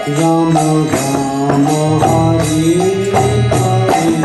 Rama Rama Hare Hare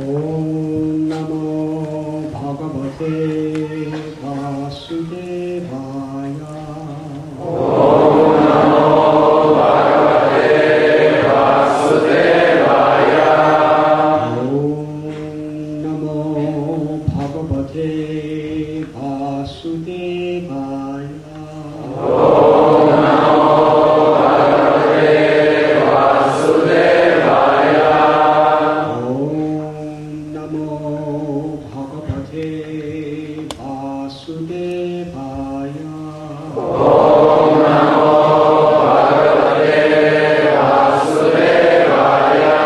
Om Namo Bhagavate Vasudevaya. Om Namo Bhagavate Vasudevaya. Om Namo Bhagavate Vasudevaya. Om Namo Bhagavate Vasudevaya. Om Namo Bhagavate Vasudevaya. Om Namo Bhagavate Vasudevaya.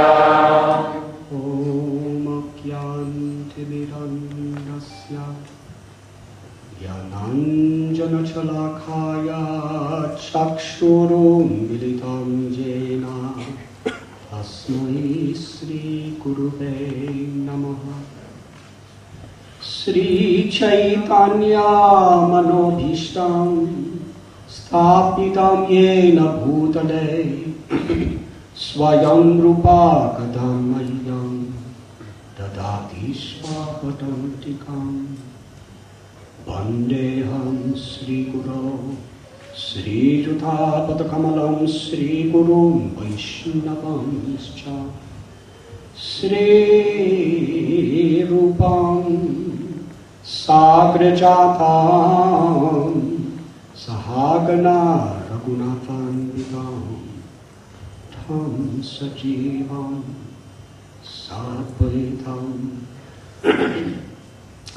Om Akyantimirandasya Yananjana Chalakaya Chakshurum Militam Jena Tasmai Sri Gurave Namaha. Sri Chaitanya Manobhishtam Sthapitam Yena Bhutale Swayam Rupa Kadamayam Dadati Swapatantikam Vandeham Sri Guru Sri Jutapatakamalam Sri Gurum Vaishnavamscha Sri Rupam Sagrajatam Sahagana Raghunathanvitam Tam Sajivam Sadvaitam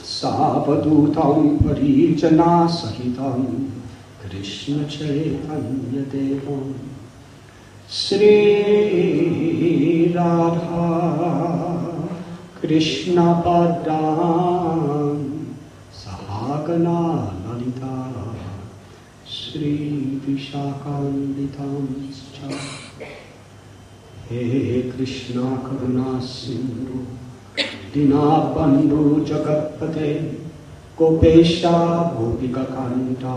Savadutam Parijana Sahitam Krishna Chaitanya Devam Sri Radha Krishna Padam Sahagana Lalita Sri Vishakambitam Scha. He Krishna Karuna Sindhu Dinabandhu Jagatpate Gopesha Gopika Kanta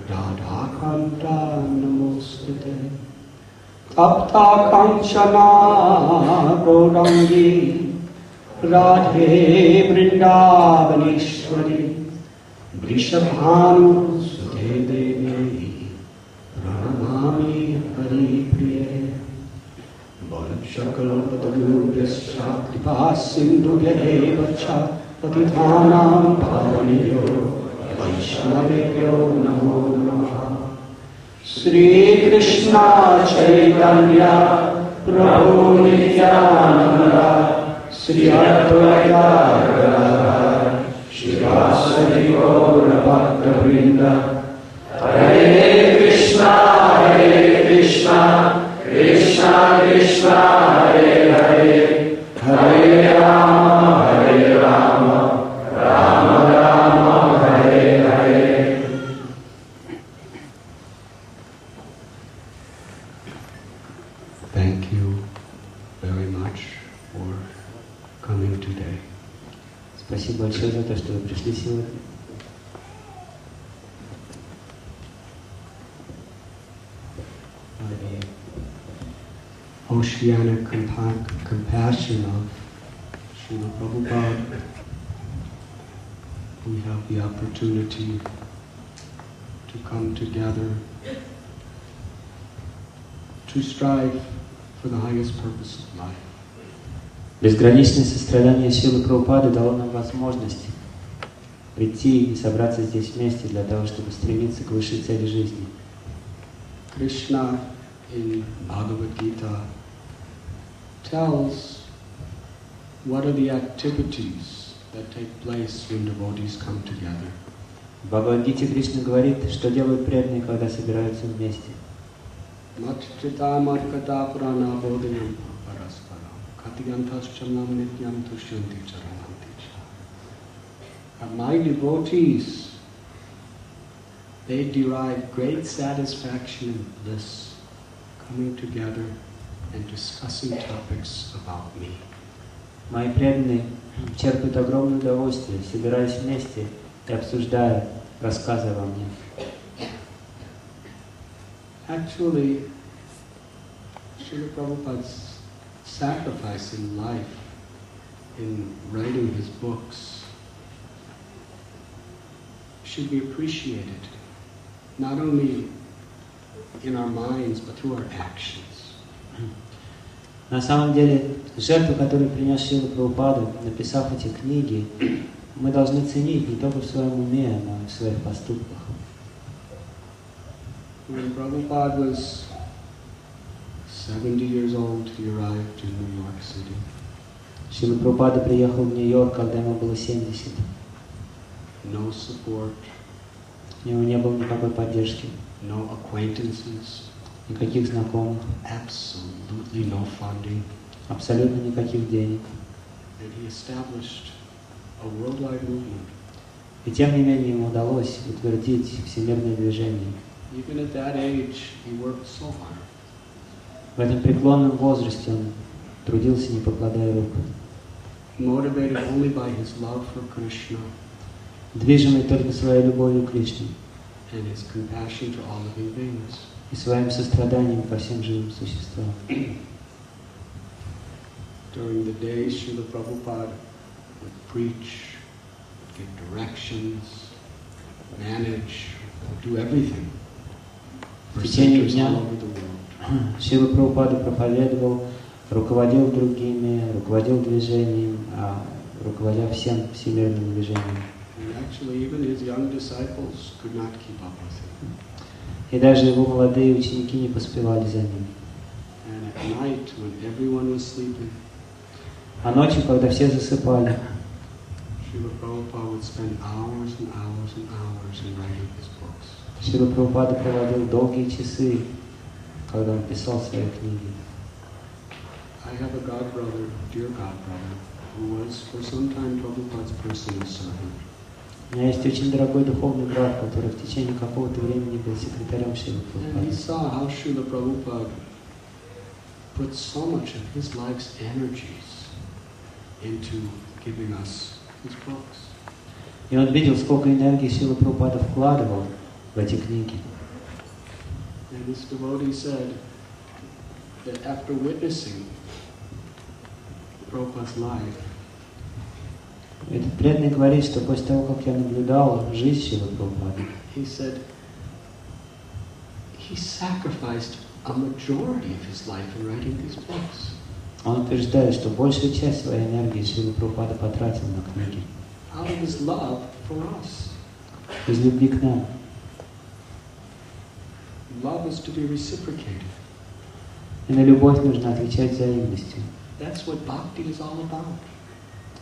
Radha Kanta Namostute Tapta Kanchana Gaurangi Radhe Vrindavaneshwari Vrishabhanu Sute Devi Pranamami Hari Priye Shakal Patagurvyascha Kripa Sindhu Vacha Patithanam Bhavaniyo Vaishnavyo Namo Namaha. Sri Krishna Chaitanya Prabhu Nityananda Sri Advaita Gadadhar Shivasari Gaura Bhakta Vrinda. Hare Krishna Hare Krishna Krishna Krishna Hare Hare Hare Rama Rama Rama Hare Hare. Thank you very much for coming today. Спасибо большое за то, что вы пришли сегодня. Oceanic compassion of Srila Prabhupada, we have the opportunity to come together to strive for the highest purpose of life. Безграничное сострадание Шрилы Прабхупады дало нам возможность прийти и собраться здесь вместе для того, чтобы стремиться к высшей цели жизни. Krishna in Bhagavad Gita tells what are the activities that take place when devotees come together. В Бхагавад-гите Кришна говорит, что делают преданные, когда собираются вместе. Matchita markata purana bodhayam parasparam katyantas chanam nityam tushyanti charananti cha. My devotees, they derive great satisfaction and bliss coming together and discussing topics about me. Мои преданные черпают огромное удовольствие, собираясь вместе и обсуждая рассказы обо мне. Actually, Srila Prabhupada's sacrifice in life in writing his books should be appreciated, not only in our minds, but through our actions. На самом деле, жертву, которую принес Шрила Прабхупада, написав эти книги, мы должны ценить не только в своем уме, но и в своих поступках. When Prabhupada was 70 years old, he arrived in New York City. Шрила Прабхупада приехал в Нью-Йорк, когда ему было 70. No support, У него не было никакой поддержки, no acquaintances, никаких знакомых, absolutely no funding. абсолютно никаких денег. And he established a worldwide movement. И тем не менее ему удалось утвердить всемирное движение. Even at that age, he worked so hard. В этом преклонном возрасте он трудился, не покладая рук. Motivated only by his love for Krishna Движимый только своей любовью к Кришне and his compassion to all living beings. и своим состраданием ко всем живым существам. During the day, Srila Prabhupada would preach, give directions, manage, do everything В for течение centers дня all over the world. Шрила Прабхупада проповедовал, руководил другими, руководил движением, руководя всем всемирным движением. And actually, even his young disciples could not keep up with him. И даже его молодые ученики не поспевали за ним. And at night, when everyone was sleeping, А ночью, когда все засыпали, Srila Prabhupada would spend hours and hours and hours in writing his books. Шрила Прабхупада проводил долгие часы, когда он писал свои книги. I have a godbrother, dear godbrother, who was for some time Prabhupada's personal servant. У меня есть очень дорогой духовный брат, который в течение какого-то времени был секретарем Шрилы And he Прабхупады. saw how Srila Prabhupada put so much of his life's energies into giving us his books. И он видел, сколько энергии Шрила Прабхупада вкладывал в эти книги. And this devotee said that after witnessing Prabhupada's life, Этот преданный говорит, что после того, как я наблюдал жизнь Шрилы Прабхупады, he said he sacrificed a majority of his life in writing these books. он утверждает, что большую часть своей энергии Шрила Прабхупада потратил на книги. Out of his love for us. Из любви к нам. Love is to be reciprocated. И на любовь нужно отвечать взаимностью. That's what bhakti is all about.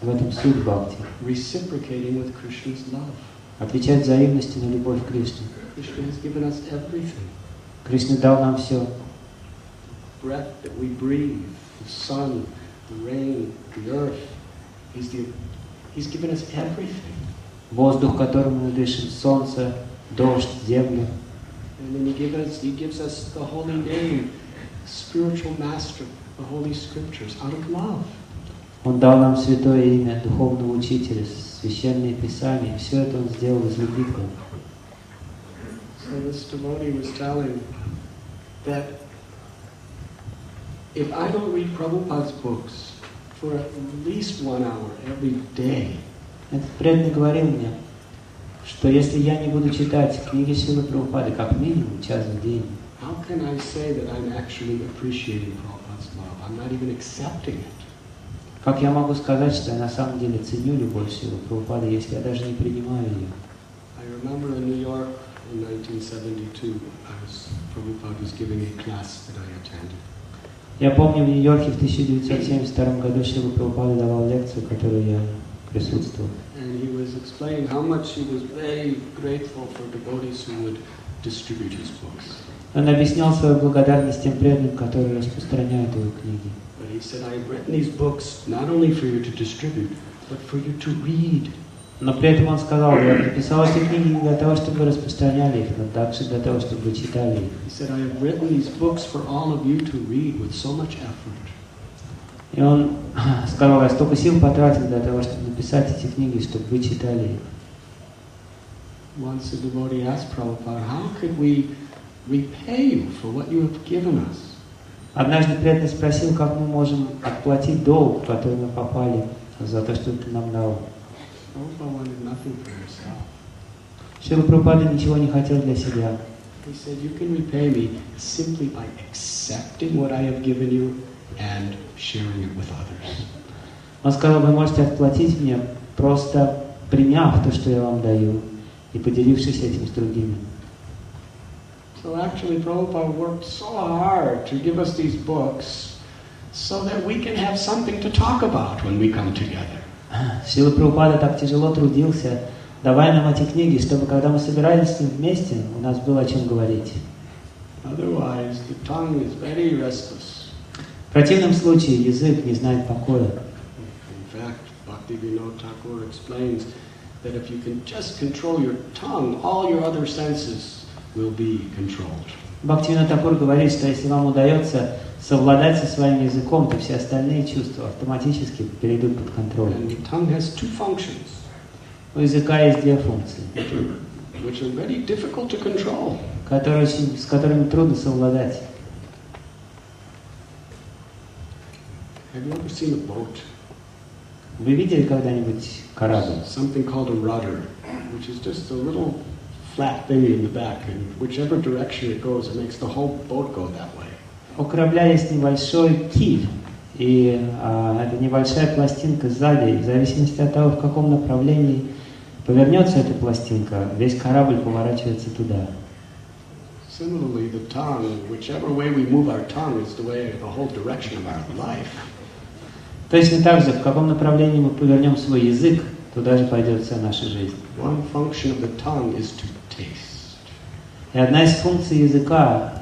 В этом суть бхакти. Reciprocating with Krishna's love. Отвечать взаимностью на любовь к Кришне. Krishna has given us everything. Кришна дал нам все. Breath that we breathe, the sun, the rain, the earth. He's given us everything. Воздух, которым мы дышим, солнце, дождь, землю. And then he gives us the holy name, spiritual master, the holy scriptures, out of love. Он дал нам святое имя, духовного учителя, священные писания. Все это он сделал из любви к нам. So this devotee was telling that if I don't read Prabhupada's books for at least 1 hour every day, Этот преданный говорил мне, что если я не буду читать книги Шрилы Прабхупады как минимум час в день, how can I say that I'm actually appreciating Prabhupada's love? I'm not even accepting it. как я могу сказать, что я на самом деле ценю любовь Шрилы Прабхупады, если я даже не принимаю ее? I remember in New York in 1972, Prabhupada was giving a class that I attended. Я помню, в Нью-Йорке в 1972 году Шрила Прабхупада давал лекцию, в которой я присутствовал. And he was explaining how much he was very grateful for devotees who would distribute his books. Он объяснял свою благодарность тем преданным, которые распространяют его книги. But he said, I have written these books not only for you to distribute, but for you to read. Но при этом он сказал, я написал эти книги не для того, чтобы вы распространяли их, но также для того, чтобы вы читали их. He said, I have written these books for all of you to read with so much effort. И он сказал, я столько сил потратил для того, чтобы написать эти книги, чтобы вы читали их. Once a devotee asked Prabhupada, how could we repay you for what you have given us? Однажды преданный спросил, как мы можем отплатить долг, в который мы попали, за то, что ты нам дал. Prabhupada wanted nothing for himself. Шрила Прабхупада ничего не хотел для себя. He said, you can repay me simply by accepting what I have given you and sharing it with others. Он сказал, вы можете отплатить мне, просто приняв то, что я вам даю, и поделившись этим с другими. So actually Prabhupada worked so hard to give us these books so that we can have something to talk about when we come together. Шрила Прабхупада так тяжело трудился, давая нам эти книги, чтобы когда мы собирались с ним вместе, у нас было о чем говорить. Otherwise, the tongue is very restless. В противном случае язык не знает покоя. In fact, Bhaktivinoda Thakur explains that if you can just control your tongue, all your other senses will be controlled. Бхактивинода Тхакур говорит, что если вам удается совладать со своим языком, то все остальные чувства автоматически перейдут под контроль. And the tongue has two functions, У языка есть две функции, which are very difficult to control. с которыми трудно совладать. Have you ever seen a boat? Вы видели когда-нибудь корабль? Something called a rudder, which is just a little flat thing in the back, and whichever direction it goes, it makes the whole boat go that way. У корабля есть небольшой киль, и это небольшая пластинка сзади, и в зависимости от того, в каком направлении повернется эта пластинка, весь корабль поворачивается туда. Similarly, the tongue, whichever way we move our tongue is the way, the whole direction of our life. Точно так же, в каком направлении мы повернем свой язык, туда же пойдет вся наша жизнь. One function of the tongue is to taste. И одна из функций языка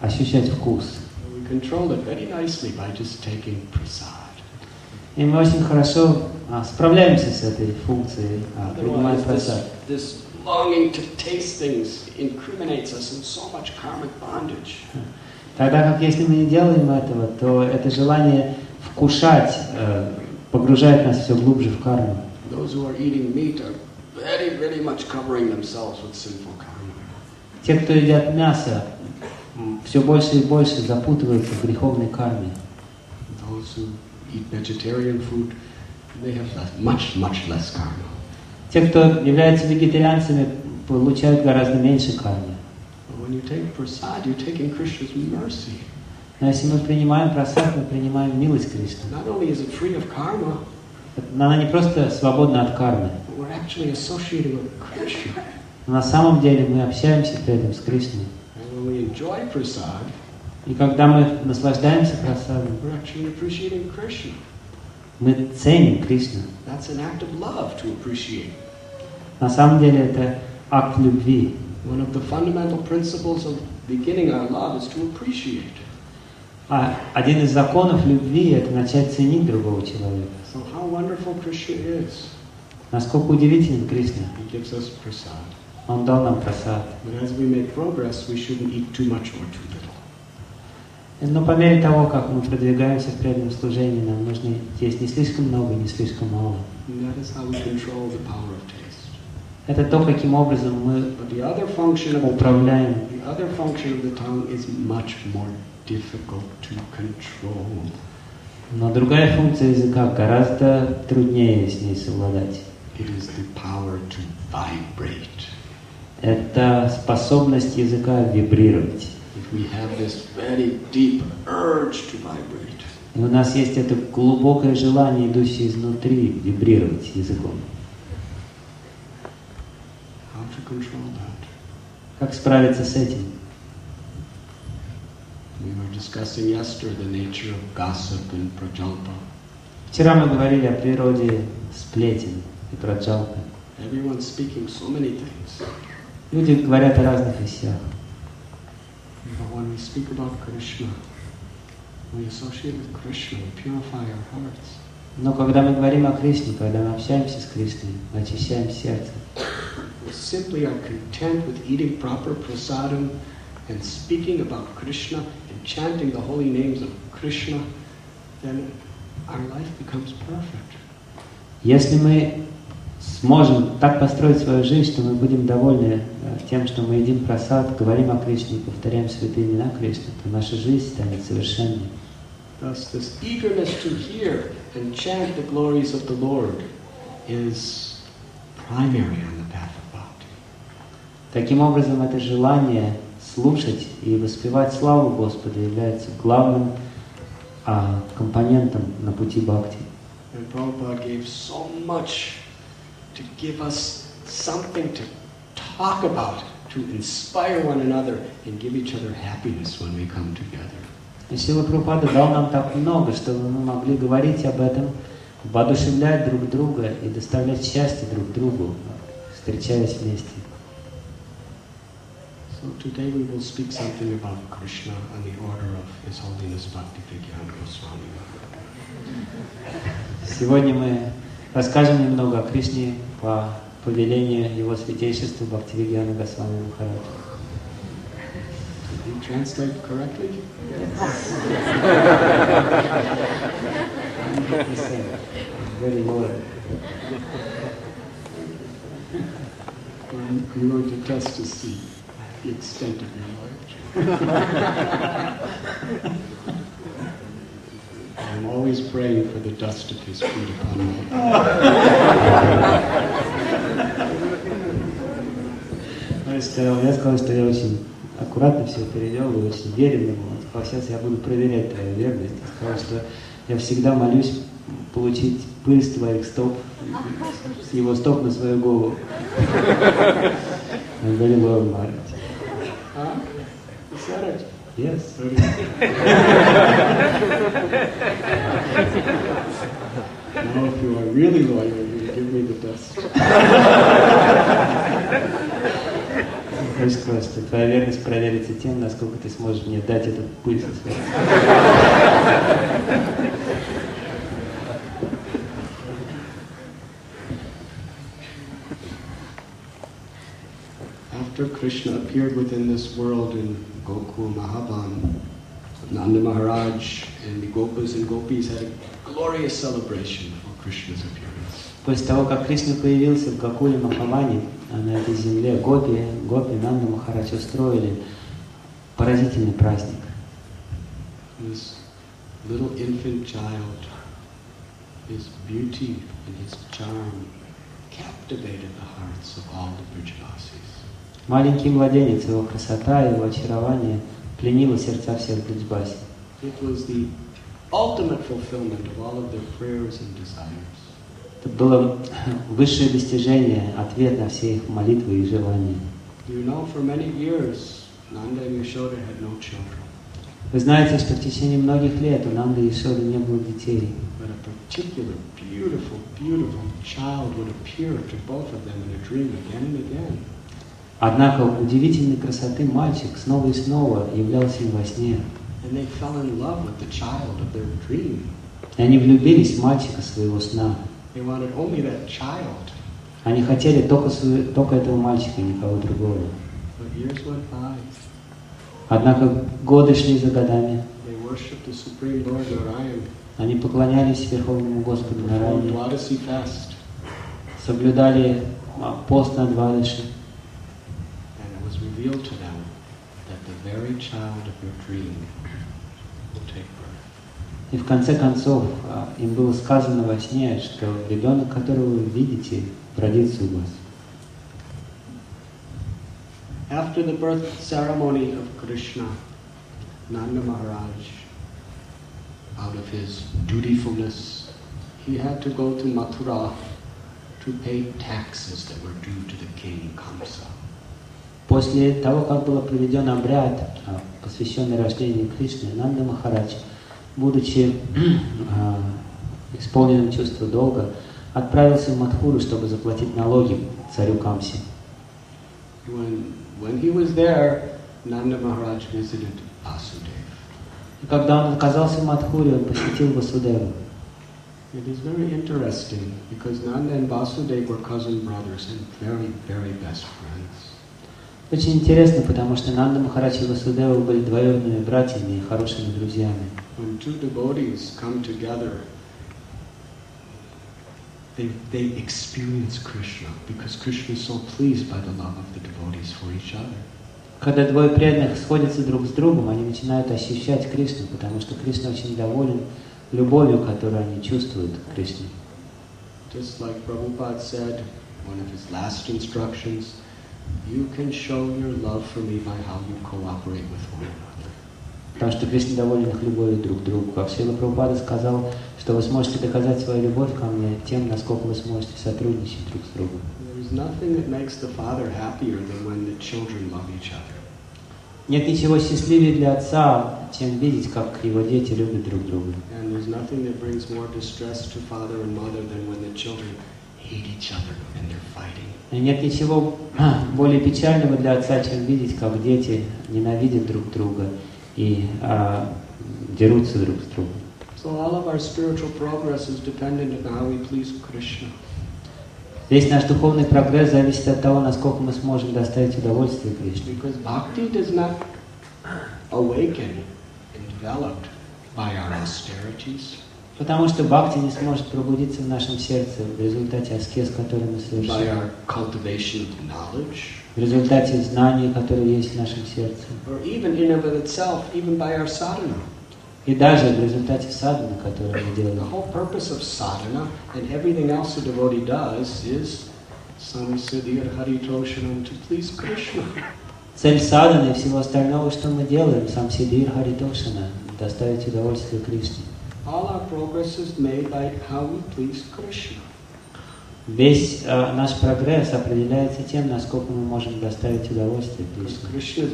ощущать вкус. We control it very nicely by just taking prasad. И мы очень хорошо справляемся с этой функцией, принимая прасад. This longing to taste things incriminates us in so much karmic bondage. Тогда как если мы не делаем этого, то это желание вкушать погружает нас все глубже в карму. Those who are eating meat are very, very much covering themselves with sinful karma. Те, кто едят мясо, все больше и больше запутываются в греховной карме. Those who eat vegetarian food, they have much, much less karma. Те, кто являются вегетарианцами, получают гораздо меньше кармы. But when you take prasad, you're taking Krishna's mercy. Но если мы принимаем прасад, мы принимаем милость Кришны. Not only is it free of karma, Она не просто свободна от кармы, but we're actually associating with Krishna. но на самом деле мы общаемся при этом с Кришной. And when we enjoy prasad, И когда мы наслаждаемся прасадом, we're actually appreciating Krishna. мы ценим Кришну. That's an act of love to appreciate. На самом деле это акт любви. One of the fundamental principles of beginning our love is to appreciate. Один из законов любви – это начать ценить другого человека. So how wonderful Krishna is. Насколько удивителен Кришна. He gives us prasad. Он дал нам прасад. But as we make progress, we shouldn't eat too much or too little. Но по мере того, как мы продвигаемся в преданном служении, нам нужно есть не слишком много, не слишком мало. And that is how we control the power of taste. Это то, каким образом мы But the other function of управляем. the tongue is much more difficult to control. Но другая функция языка гораздо труднее с ней совладать. It is the power to vibrate. Это способность языка вибрировать. If we have this very deep urge to vibrate, И у нас есть это глубокое желание, идущее изнутри, вибрировать языком. how to control that? Как справиться с этим? We were discussing yesterday the nature of gossip and prajalpa. Вчера мы говорили о природе сплетен и праджалпы. Everyone's speaking so many things. Люди говорят о разных вещах. But when we speak about Krishna, we associate with Krishna, we purify our hearts. Но когда мы говорим о Кришне, когда мы общаемся с Кришной, мы очищаем сердце. We simply are content with eating proper prasadam and speaking about Krishna and chanting the holy names of Krishna, then our life becomes perfect. Если мы сможем так построить свою жизнь, что мы будем довольны тем, что мы едим прасад, говорим о Кришне и повторяем святые имена Кришны, то наша жизнь станет совершенной. Thus, this eagerness to hear and chant the glories of the Lord is primary on the path of bhakti. Таким образом, это желание слушать и воспевать славу Господа является главным компонентом на пути бхакти. And Prabhupada gave so much to give us something to talk about, to inspire one another and give each other happiness when we come together. И Шрила Прабхупада дал нам так много, чтобы мы могли говорить об этом, воодушевлять друг друга и доставлять счастье друг другу, встречаясь вместе. So today we will speak something about Krishna on the order of His Holiness Bhaktivedanta Swami. Сегодня мы расскажем немного о Кришне по повелению Его Святейшества Бхактивигьяна Госвами Махараджа. Did you translate correctly? Very low. I'm going to test to see the extent of your knowledge. I'm always praying for the dust of His feet upon me. Я сказал, что я очень аккуратно все перевел, и очень верен ему. Он сказал, сейчас я буду проверять твою верность. Я сказал, что я всегда молюсь получить пыль с твоих стоп, с его стоп на свою голову. I'm very low, Maharaj. Is that it? Yes. Now if you are really loyal, you give me the dust. Хочешь сказать, что твоя верность проверится тем, насколько ты сможешь мне дать этот пыль со своей. After Krishna appeared within this world in Gokul Mahaban, Nanda Maharaj and the Gopas and Gopis had a glorious celebration for Krishna's appearance. После того, как Кришна появился в Гокуле Махаване, на этой земле, Гопи, Нанда Махарадж устроили поразительный праздник. This little infant child, his beauty and his charm captivated the hearts of all the Brijavasis. Маленький младенец, его красота, его очарование пленило сердца всех Бриджбаси. It was the ultimate fulfillment of all of their prayers and desires. Это было высшее достижение, ответ на все их молитвы и желания. You know, for many years, Nanda and Yashoda had no children. Вы знаете, что в течение многих лет у Нанды и Йашоды не было детей. But a particular, beautiful, beautiful child would appear to both of them in a dream again and again. Однако удивительной красоты мальчик снова и снова являлся им во сне. And they fell in love with the child of their dream. И они влюбились в мальчика своего сна. They wanted only that child. Они хотели только этого мальчика, никого другого. But years went by. Однако годы шли за годами. They worshipped the Supreme Lord Narayan. Они поклонялись Верховному Господу Performed Нараяне, Dwadasi fast. соблюдали пост на Двадаши. And it was revealed to them that the very child of your dream will take birth. И в конце концов им было сказано во сне, что ребенок, которого вы видите, родится у вас. After the birth ceremony of Krishna, Nanda Maharaj, out of his dutifulness, he had to go to Mathura to pay taxes that were due to the king Kamsa. После того, как был проведен обряд, посвященный рождению Кришны, Нанда Махарадж, будучи исполненным чувства долга, отправился в Мадхуру, чтобы заплатить налоги царю Камсе. When he was there, Nanda Maharaj visited Vasudeva. И когда он оказался в Мадхуре, он посетил Васудеву. It is very interesting because Nanda and Vasudeva were cousin brothers and very, very best friends. Очень интересно, потому что Нанда Махарадж и Васудева были двоюродными братьями и хорошими друзьями. When two devotees come together, they experience Krishna because Krishna is so pleased by the love of the devotees for each other. Когда двое преданных сходятся друг с другом, они начинают ощущать Кришну, потому что Кришна очень доволен любовью, которую они чувствуют к Кришне. Just like Prabhupada said, one of his last instructions, you can show your love for me by how you cooperate with one another. Потому что Кришна доволен их любовью друг к другу. Как Шрила Прабхупада сказал, что вы сможете доказать свою любовь ко мне тем, насколько вы сможете сотрудничать друг с другом. Нет ничего счастливее для отца, чем видеть, как его дети любят друг друга. И нет ничего более печального для отца, чем видеть, как дети ненавидят друг друга и дерутся друг с другом. Весь наш духовный прогресс зависит от того, насколько мы сможем доставить удовольствие Кришне. Потому что бхакти не сможет пробудиться в нашем сердце в результате аскез, которые мы совершаем, в результате знаний, которые есть в нашем сердце, и даже в результате садханы, которую мы делаем. Цель садханы и всего остального, что мы делаем, самсидир харитошана, доставить удовольствие Кришне. Весь наш прогресс определяется тем, насколько мы можем доставить удовольствие Кришне.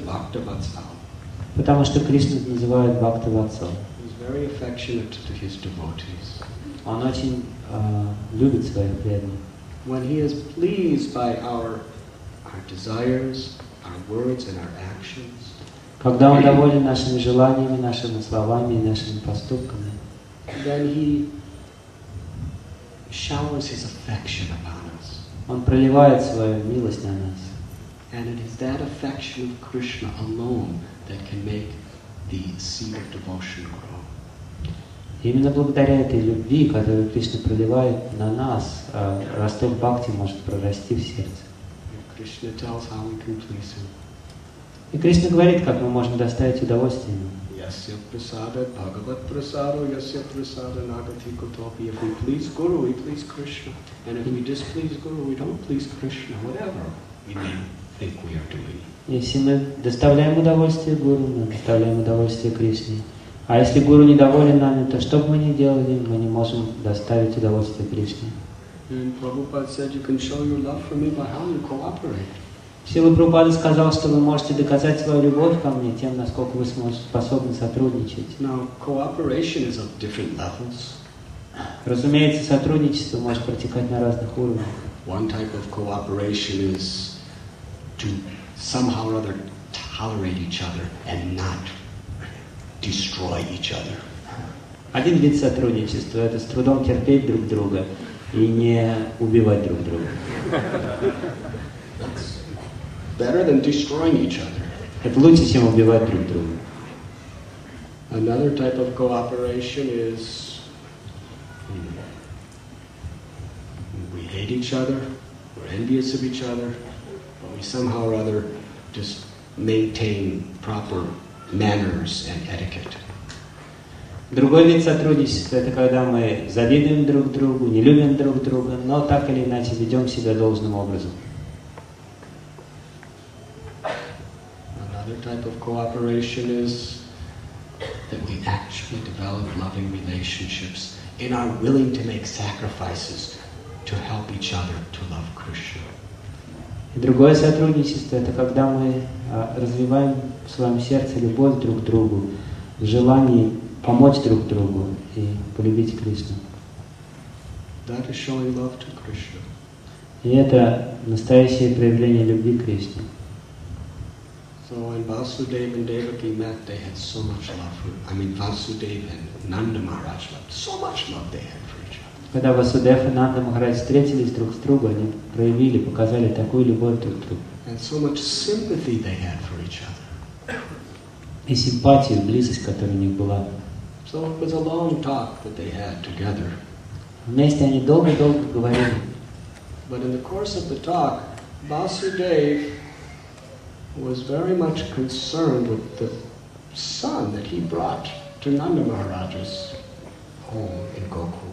Потому что Кришна называют Бхактаватсал. Он очень любит своих преданных. Когда Он доволен нашими желаниями, нашими словами и нашими поступками, Он проливает свою милость на нас. And it is that affection of Krishna alone that can make the seed of devotion grow. Именно благодаря этой любви, которую Кришна проливает на нас, росток бхакти может прорасти в сердце. Krishna tells how we can please him. И Кришна говорит, как мы можем доставить удовольствие ему. Yasya prasada bhagavat prasado yasya prasada nagati kotopi. If we please Guru, we please Krishna. And if we displease Guru, we don't please Krishna. Whatever we may think we are doing. Если мы доставляем удовольствие Гуру, мы доставляем удовольствие Кришне. А если Гуру недоволен нами, то что бы мы ни делали, мы не можем доставить удовольствие Кришне. Шрила Прабхупада сказал, что вы можете доказать свою любовь ко мне тем, насколько вы способны сотрудничать. Разумеется, сотрудничество может протекать на разных уровнях. One type of cooperation is to somehow or other tolerate each other and not destroy each other. Один вид сотрудничества – это с трудом терпеть друг друга и не убивать друг друга. Better than destroying each other. Это лучше, чем убивать друг друга. Another type of cooperation is we hate each other, we're envious of each other, but we somehow or other just maintain proper manners and etiquette. Другой вид сотрудничества – это когда мы завидуем друг другу, не любим друг друга, но так или иначе ведем себя должным образом. Another type of cooperation is that we actually develop loving relationships and are willing to make sacrifices to help each other to love Krishna. И другое сотрудничество – это когда мы развиваем в своем сердце любовь друг к другу, в желании помочь друг другу и полюбить Кришну. That is showing love to Krishna. И это настоящее проявление любви к Кришне. So when Vasudeva and Devaki met, they had so much love for. Vasudeva and Nanda Maharaj loved so much love they had for each other. Когда Васудев и Нанда Махарадж встретились друг с другом, они проявили, показали такую любовь друг к другу. And so much sympathy they had for each other. И симпатию, близость, которая у них была. So it was a long talk that they had together. Вместе они долго-долго говорили. But in the course of the talk, Vasudeva was very much concerned with the son that he brought to Nanda Maharaja's home in Goku.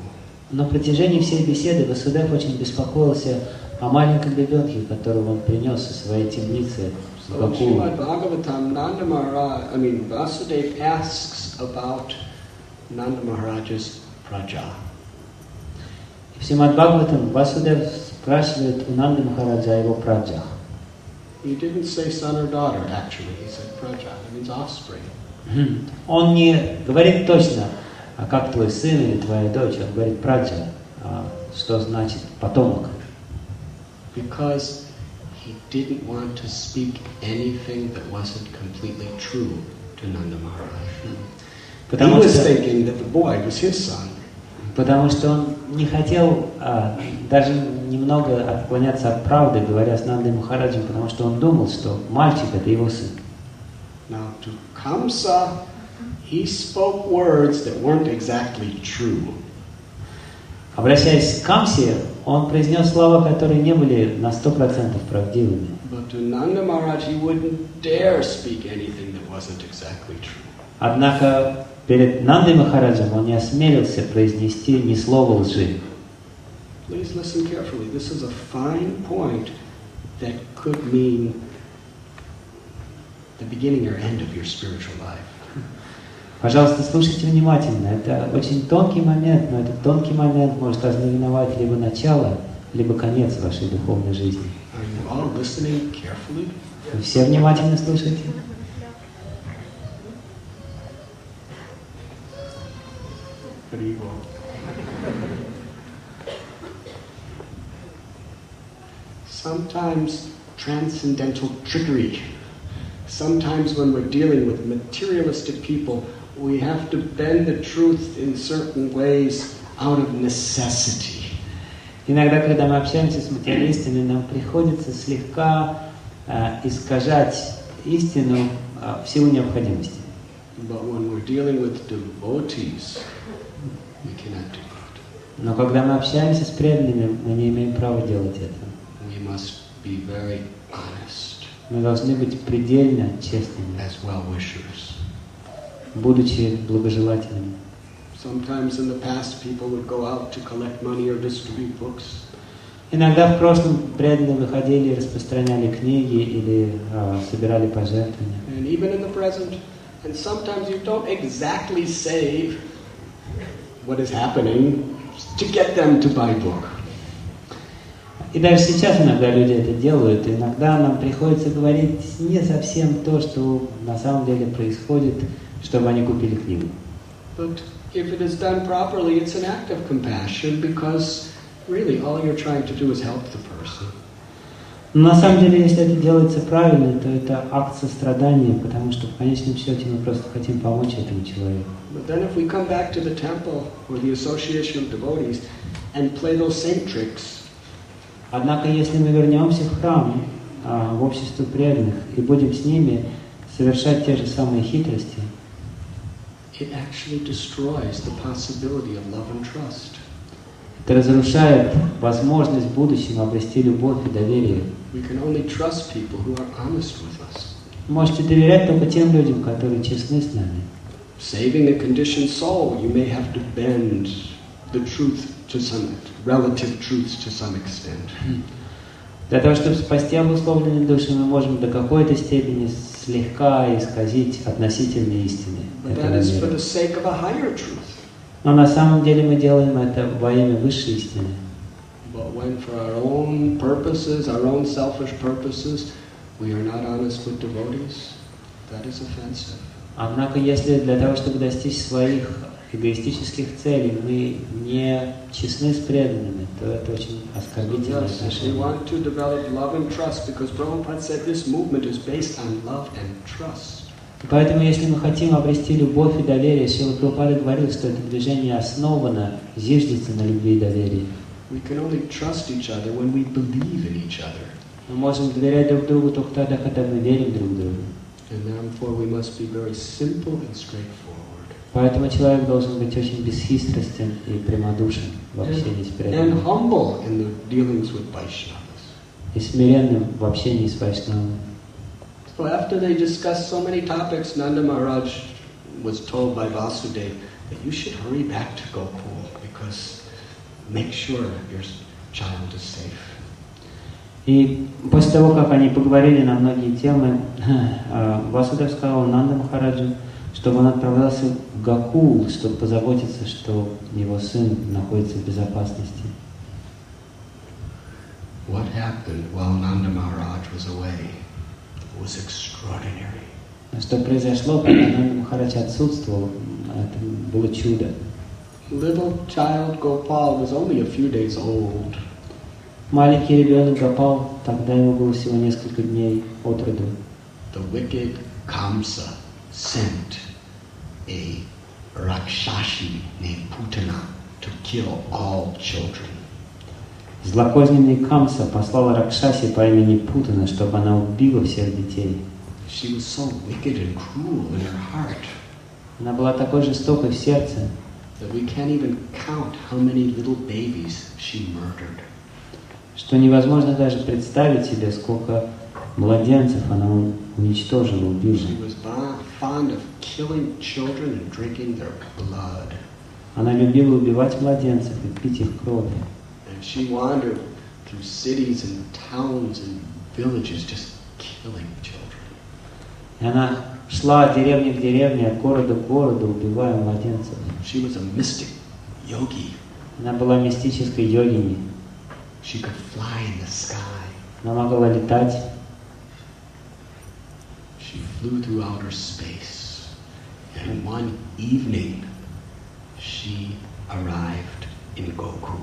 На протяжении всей беседы Васудев очень беспокоился о маленьком ребенке, которого он принес из своей темницы в So Гоку. Srimad Bhagavatam, Vasudev asks about Nanda Maharaja's praja. В Шримад Бхагаватам Васудев спрашивает у Нанды Махараджа о его праджах. He didn't say son or daughter, actually. He said praja. It means offspring. Он не говорит точно, а как твой сын или твоя дочь, он говорит праджа, что значит потомок. Because he didn't want to speak anything that wasn't completely true to Nanda Maharaj. He was thinking that the boy was his son. Потому что он не хотел даже немного отклоняться от правды, говоря с Нандой Махараджем, потому что он думал, что мальчик это его сын. Now to Kamsa, he spoke words that weren't exactly true. Обращаясь к Камсе, он произнес слова, которые не были на 100% правдивыми. But to Nanda Maharaj, he wouldn't dare speak anything that wasn't exactly true. Однако перед Нандой Махараджем он не осмелился произнести ни слова лжи. Please listen carefully. This is a fine point that could mean the beginning or end of your spiritual life. Пожалуйста, слушайте внимательно. Это очень тонкий момент, но этот тонкий момент может ознаменовать либо начало, либо конец вашей духовной жизни. Are you all listening carefully? Вы все внимательно слушаете? Sometimes transcendental trickery. Sometimes when we're dealing with materialistic people, we have to bend the truth in certain ways out of necessity. Иногда, когда мы общаемся с материалистами, нам приходится слегка искажать истину в силу необходимости. But when we're dealing with devotees, we cannot do that. Но когда мы общаемся с преданными, мы не имеем права делать это. We must be very honest Мы должны быть предельно честными, as well-wishers. будучи благожелательными. Sometimes in the past, people would go out to collect money or distribute books. Иногда в прошлом преданные выходили и распространяли книги или собирали пожертвования. And even in the present, and sometimes you don't exactly say what is happening to get them to buy a book. И даже сейчас иногда люди это делают, и иногда нам приходится говорить не совсем то, что на самом деле происходит, чтобы они купили книгу. But if it is done properly, it's an act of compassion because really all you're trying to do is help the person. Но на самом деле, если это делается правильно, то это акт сострадания, потому что в конечном счете мы просто хотим помочь этому человеку. But then if we come back to the temple or the association of devotees and play those same tricks, Однако, если мы вернемся в храм, в общество преданных, и будем с ними совершать те же самые хитрости, it actually destroys the possibility of love and trust. это разрушает возможность в будущем обрести любовь и доверие. We can only trust people who are honest with us. Можете доверять только тем людям, которые честны с нами. Saving a conditioned soul, you may have to bend the truth to some relative truths to some extent. Для того, чтобы спасти обусловленные души, мы можем до какой-то степени слегка исказить относительные истины этого мира. Но на самом деле мы делаем это во имя высшей истины. But when for our own purposes, our own selfish purposes, we are not honest with devotees, that is offensive. Однако, если для того, чтобы достичь своих эгоистических целей, мы не честны с преданными, то это очень оскорбительное отношение. We want to develop love and trust because Prabhupada said this movement is based on love and trust. Поэтому, если мы хотим обрести любовь и доверие, Шрила Прабхупада говорил, что это движение основано, зиждется на любви и доверии. We can only trust each other when we believe in each other. Мы можем доверять друг другу только тогда, когда мы верим друг другу. And therefore we must be very simple and straightforward. Поэтому человек должен быть очень бесхитростен и прямодушен в общении с преданными. And humble in the dealings with Vaishnavas. И смиренным в общении с вайшнавами. So after they discussed so many topics, Nanda Maharaj was told by Vasudeva that you should hurry back to Gokul because make sure your child is safe. И после того, как они поговорили на многие темы, Васудев сказал Нанда Махараджу, чтобы он отправлялся в Гокул, чтобы позаботиться, что его сын находится в безопасности. What happened while Nanda Maharaj was away was extraordinary. Что произошло, когда Нанда Махарадж отсутствовал, это было чудо. Little child Gopal was only a few days old. Маленький ребенок Гопал, тогда ему было всего несколько дней от роду. The wicked Kamsa sent a Rakshashi named Putana to kill all children. Злокозненный Камса послал Ракшаси по имени Путана, чтобы она убила всех детей. She was so wicked and cruel in her heart Она была такой жестокой в сердце, that we can't even count how many little babies she murdered. что невозможно даже представить себе, сколько младенцев она уничтожила, убила. She was fond of killing children and drinking their blood. Она любила убивать младенцев и пить их кровь. And she wandered through cities and towns and villages just killing children. И она шла от деревни к деревне, от города к городу, убивая младенцев. She was a mystic yogi. Она была мистической йогиней. She could fly in the sky. Она могла летать. She flew through outer space. And one evening, she arrived in Gokul.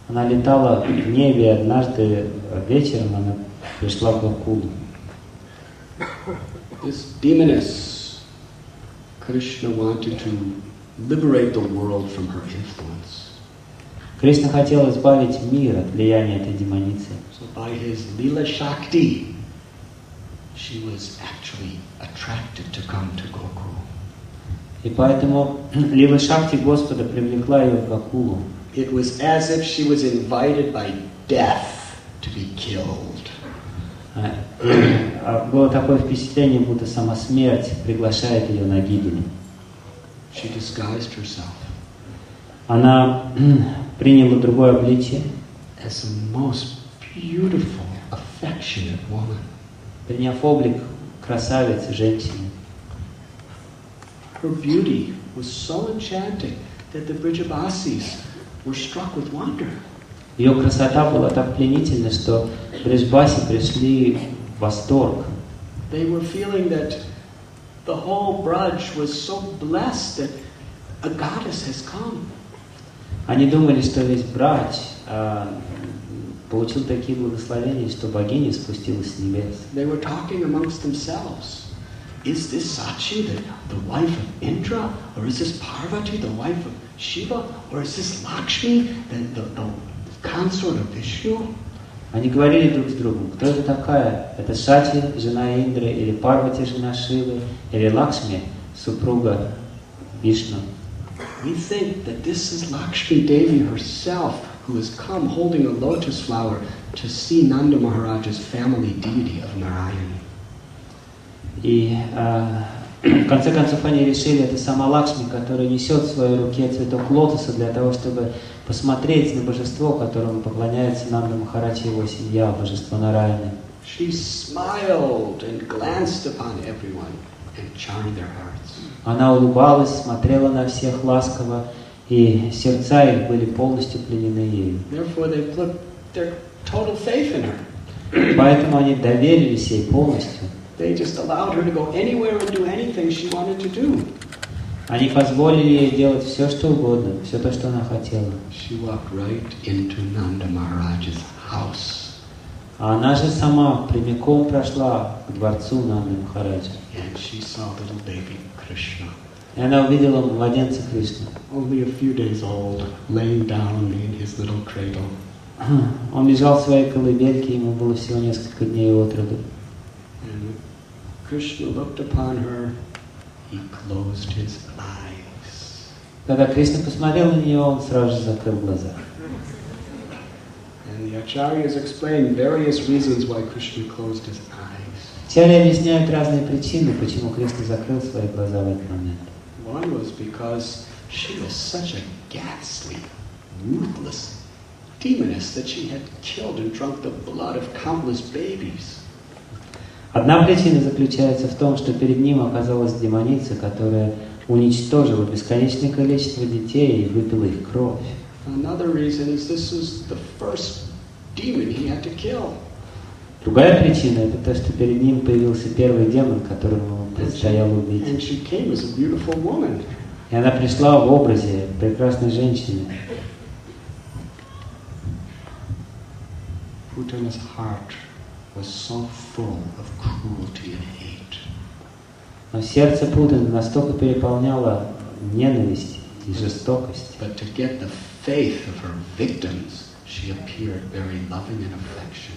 Она летала в небе, и однажды вечером она пришла в Гокулу. This demoness, Krishna wanted to liberate the world from her influence. Кришна хотел избавить мир от влияния этой демоницы. So by his Lila Shakti, she was actually attracted to come to Gokul. И поэтому Лила Шакти Господа привлекла ее в Гокулу. It was as if she was invited by death to be killed. Было такое впечатление, будто сама смерть приглашает ее на гибель. She disguised herself Она приняла другое обличие, as the most beautiful, affectionate woman. приняв облик красавицы, женщины. Her beauty was so enchanting that the Brijabasis were struck with wonder. Ее красота была так пленительна, что бриджбаси пришли в восторг. They were feeling that the whole Braj was so blessed that a goddess has come. Они думали, что весь Брадж получил такие благословения, что богиня спустилась с небес. They were talking amongst themselves. Is this Sachi, the wife of Indra? Or is this Parvati, the wife of Shiva? Or is this Lakshmi, the consort of Vishnu? Они говорили друг с другом, кто это такая? Это Шати, жена Индры, или Парвати, жена Шивы, или Лакшми, супруга Вишну. We think that this is Lakshmi Devi herself, who has come holding a lotus flower to see Nanda Maharaj's family deity of Narayan. И в конце концов они решили, это сама Лакшми, которая несет в своей руке цветок лотоса для того, чтобы посмотреть на божество, которому поклоняется Нанда Махарадж и его семья, божество Нараяны. She smiled and glanced upon everyone and charmed their hearts. Она улыбалась, смотрела на всех ласково, и сердца их были полностью пленены ею. Therefore, they put their total faith in her. Поэтому они доверились ей полностью. They just allowed her to go anywhere and do anything she wanted to do. Они позволили ей делать все, что угодно, все то, что она хотела. She walked right into Nanda Maharaj's house. А она же сама прямиком прошла к дворцу Нанды Махараджа. And she saw little baby Krishna, И она увидела младенца Кришну. only a few days old, laying down in his little cradle. Он лежал в своей колыбельке, ему было всего несколько дней от роду. And when Krishna looked upon her, he closed his eyes. Когда Кришна посмотрел на нее, он сразу же закрыл глаза. And the acharyas explained various reasons why Krishna closed his eyes. Ачарьи объясняют разные причины, почему Кришна закрыл свои глаза в этот момент. One was because she was such a ghastly, ruthless demoness that she had killed and drunk the blood of countless babies. Одна причина заключается в том, что перед ним оказалась демоница, которая уничтожила бесконечное количество детей и выпила их кровь. Another reason is this was the first demon he had to kill. Другая причина — это то, что перед ним появился первый демон, которого ему предстояло убить. And she came as a beautiful woman. И она пришла в образе прекрасной женщины. Putana's heart was so full of cruelty and hate. Но сердце Путаны настолько переполняло ненависть и жестокость. But to get the faith of her victims, she appeared very loving and affectionate.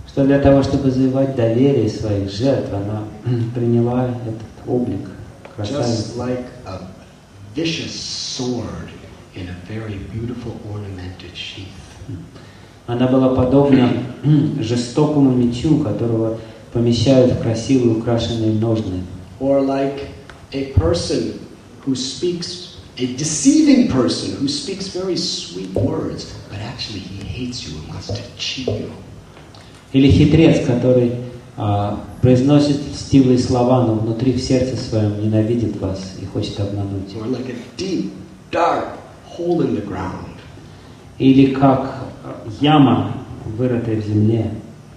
Что для того, чтобы завоевать доверие своих жертв, она приняла этот облик красавицы. Just like a vicious sword in a very beautiful ornamented sheath. Она была подобна жестокому мечу, которого помещают в красивые украшенные ножны. Or like a person who speaks, a deceiving person who speaks very sweet words, but actually he hates you and wants to cheat you. Или хитрец, который произносит льстивые слова, но внутри в сердце своем ненавидит вас и хочет обмануть. Or like a deep, dark hole in the ground. Или как яма, вырытая в земле,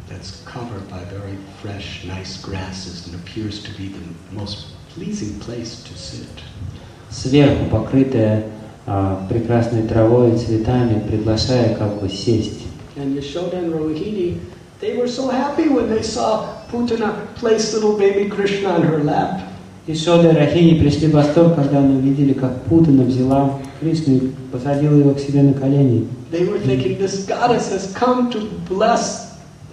That's covered by very fresh, nice grasses and appears to be the most pleasing place to sit. сверху покрытая прекрасной травой и цветами, приглашая как бы сесть. And Yashoda and Rohini, they were so happy when they saw Putana place little baby Krishna on her lap. И Шода и Рахини пришли в восторг, когда они увидели, как Путана взяла Кришну и посадила его к себе на колени. They were thinking, this goddess has come to bless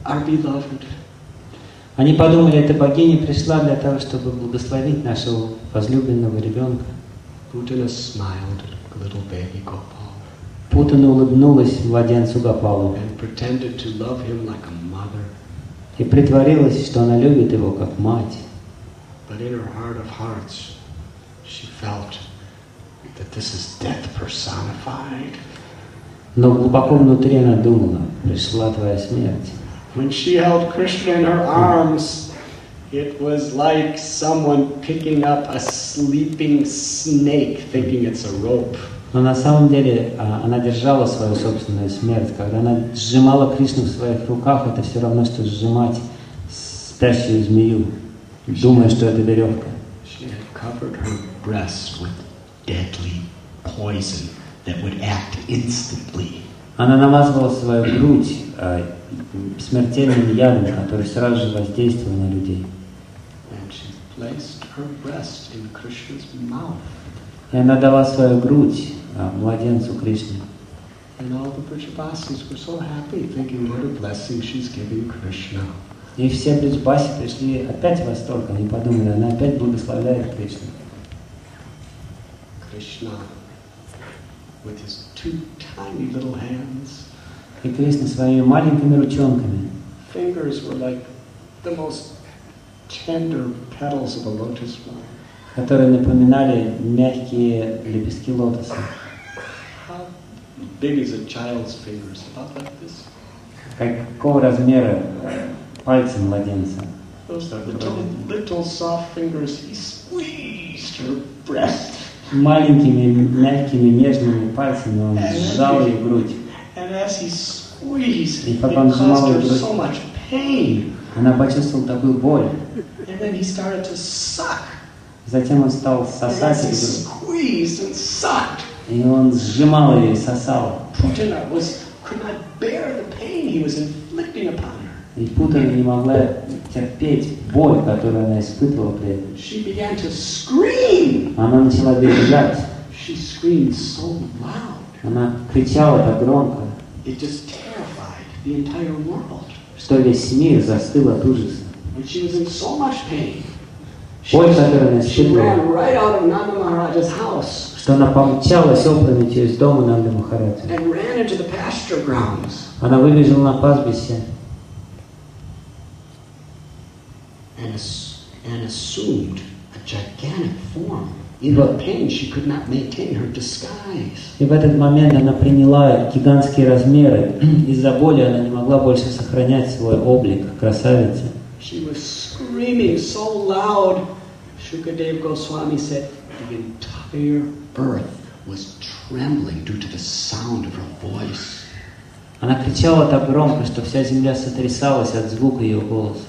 our beloved. Они подумали, эта богиня пришла для того, чтобы благословить нашего возлюбленного ребенка. Putana smiled at little baby Gopal Путана улыбнулась младенцу Гопалу and pretended to love him like a mother. и притворилась, что она любит его как мать. But in her heart of hearts, she felt that this is death personified. Но глубоко внутри она думала, пришла твоя смерть. When she held Krishna in her arms, it was like someone picking up a sleeping snake thinking it's a rope. Но на самом деле она держала свою собственную смерть. Когда она сжимала Кришну в своих руках, это все равно, что сжимать спящую змею, думая, что это веревка. She had covered her breasts with deadly poison that would act instantly. Она намазывала свою грудь смертельным ядом, который сразу же воздействовал на людей. And she placed her breast in Krishna's mouth. И она дала свою грудь младенцу Кришне. And all the Brijavasis were so happy, thinking what a blessing she's giving Krishna. И все бриджбаси пришли опять в восторг, они подумали, она опять благословляет Кришну. Krishna, with his two tiny little hands, И Кришна своими маленькими ручонками, fingers were like the most tender petals of a lotus flower. которые напоминали мягкие лепестки лотоса. How big is a child's fingers? About like this? Какого размера пальцы младенца? Those little soft fingers, he squeezed her breast. Маленькими, мягкими, нежными пальцами он сжал ее грудь. And as he squeezed, И it пока он сжимал caused ее her грудь, so much pain. она почувствовала такую боль. And then he started to suck. Затем он стал And сосать as he эту грудь. squeezed and sucked, И он сжимал ее и сосал. Putana could not bear the pain he was inflicting upon her. И Путана не могла терпеть боль, которую она испытывала при этом. She began to scream. Она начала бежать. She screamed so loud. Она кричала так громко, It just terrified the entire world. что весь мир застыл от ужаса. And she was in so much pain. Боль, которую она She испытывала, ran right out of Nanda Maharaja's house что она помчалась опрометью из дома Нанды Махараджа. and ran into the pasture grounds. Она выбежала на пастбище and assumed a gigantic form. In her pain, she could not maintain her disguise. И в этот момент она приняла гигантские размеры. Из-за боли она не могла больше сохранять свой облик красавицы. She was screaming so loud. Shukadev Goswami said the entire earth was trembling due to the sound of her voice. Она кричала так громко, что вся земля сотрясалась от звука ее голоса.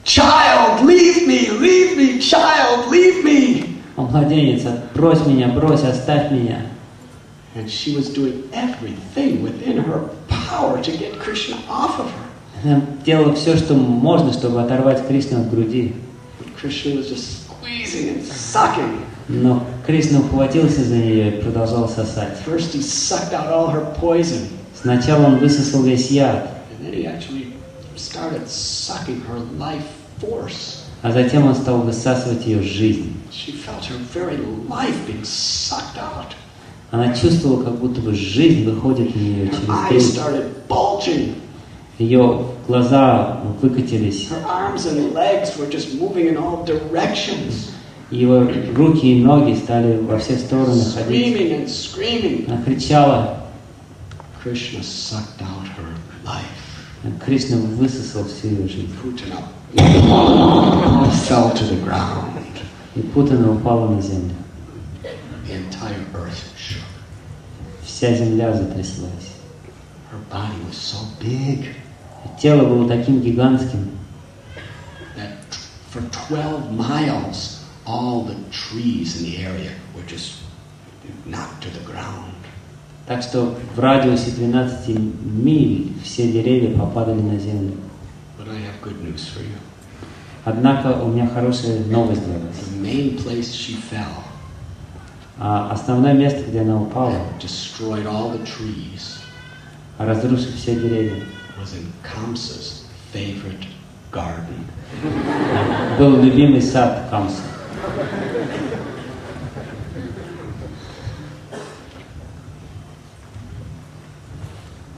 Child, leave me, child, leave me. О, младенец, брось меня, брось, оставь меня. And she was doing everything within her power to get Krishna off of her. Она делала все, что можно, чтобы оторвать Кришну от груди. But Krishna was just squeezing and sucking. Но Кришна ухватился за нее и продолжал сосать. First he sucked out all her poison. Сначала он высосал весь яд, And then he actually started sucking her life force. а затем он стал высасывать ее жизнь. She felt her very life being sucked out. Она чувствовала, как будто бы жизнь выходит из нее Her через eyes грудь. started bulging. Ее глаза выкатились, Her arms and legs were just moving in all directions. его руки и ноги стали во все стороны ходить. Screaming and screaming. Она кричала, Krishna sucked out her life. Кришна высосал всю ее жизнь. Putana fell to the ground. И Путана упала на землю. The entire earth shook. Вся земля затряслась. Her body was so big Тело было таким гигантским, that for 12 miles, all the trees in the area were just knocked to the ground. так что в радиусе 12 миль все деревья попадали на землю. But I have good news for you. Однако у меня хорошая новость для вас. The main place she fell Основное место, где она упала, destroyed all the trees, разрушив все деревья, was in Kamsa's favorite garden. был любимый сад Камса.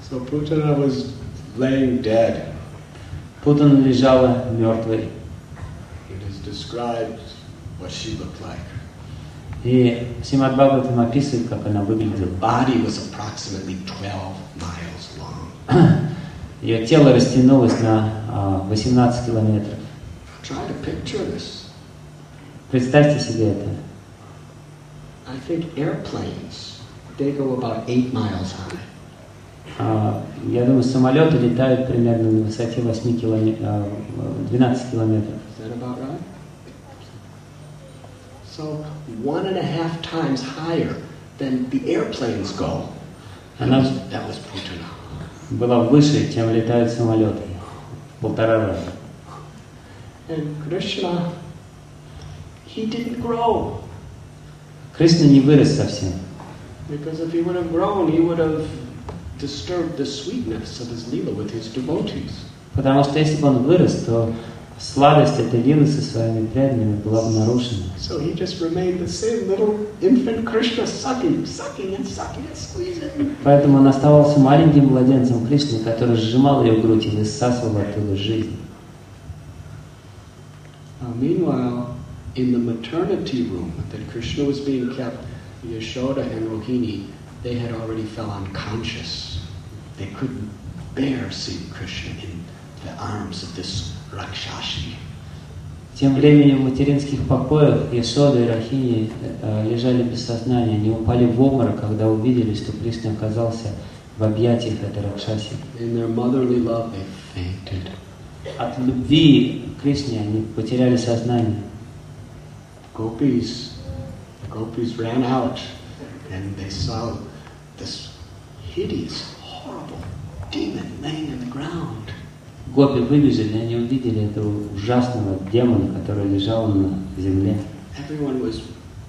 So Putana was laying dead. Путана лежала мертвой. It is described what she looked like. И Сримад Бхагаватам описывает, как она выглядела. Body was approximately 12 miles long. Ее тело растянулось на 18 километров. Try to picture this. Представьте себе это. I think airplanes, they go about 8 miles high. Я думаю, самолеты летают примерно на высоте 12 километров. Is that about right? So 1.5 times higher than the airplanes go. That was Putana. Была выше, чем летают самолеты. 1,5 раза. And Krishna, he didn't grow. Кришна не вырос совсем. Because if he would have grown, he would have disturbed the sweetness of his lila with his devotees. Потому что если бы он вырос, то сладость этой лилы со своими преданными была бы нарушена. So he just remained the same little infant Krishna, sucking and squeezing. Поэтому он оставался маленьким младенцем Кришны, который сжимал ее грудь и высасывал оттуда жизнь. Meanwhile, in the maternity room that Krishna was being kept, Yashoda and Rohini, they had already fell unconscious. They couldn't bear seeing Krishna in the arms of this Rakshashi. Тем временем в материнских покоях Яшода и Рахини лежали без сознания, они упали в обморок, когда увидели, что Кришна оказался в объятиях этой Ракшаси. In their motherly love, they fainted. От любви к Кришне они потеряли сознание. The gopis ran out, and they saw this hideous, horrible demon laying in the ground. Гопи выбежали, они увидели этого ужасного демона, который лежал на земле. Everyone was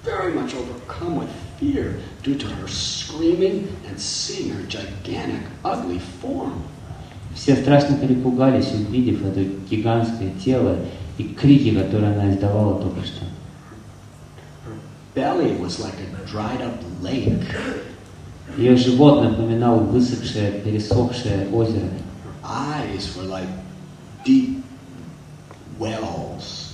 very much overcome with fear due to her screaming and seeing her gigantic, ugly form. Все страшно перепугались, увидев это гигантское тело и крики, которые она издавала только что. Her belly was like a dried up lake. Ее живот напоминал высохшее, пересохшее озеро. Her eyes were like deep wells.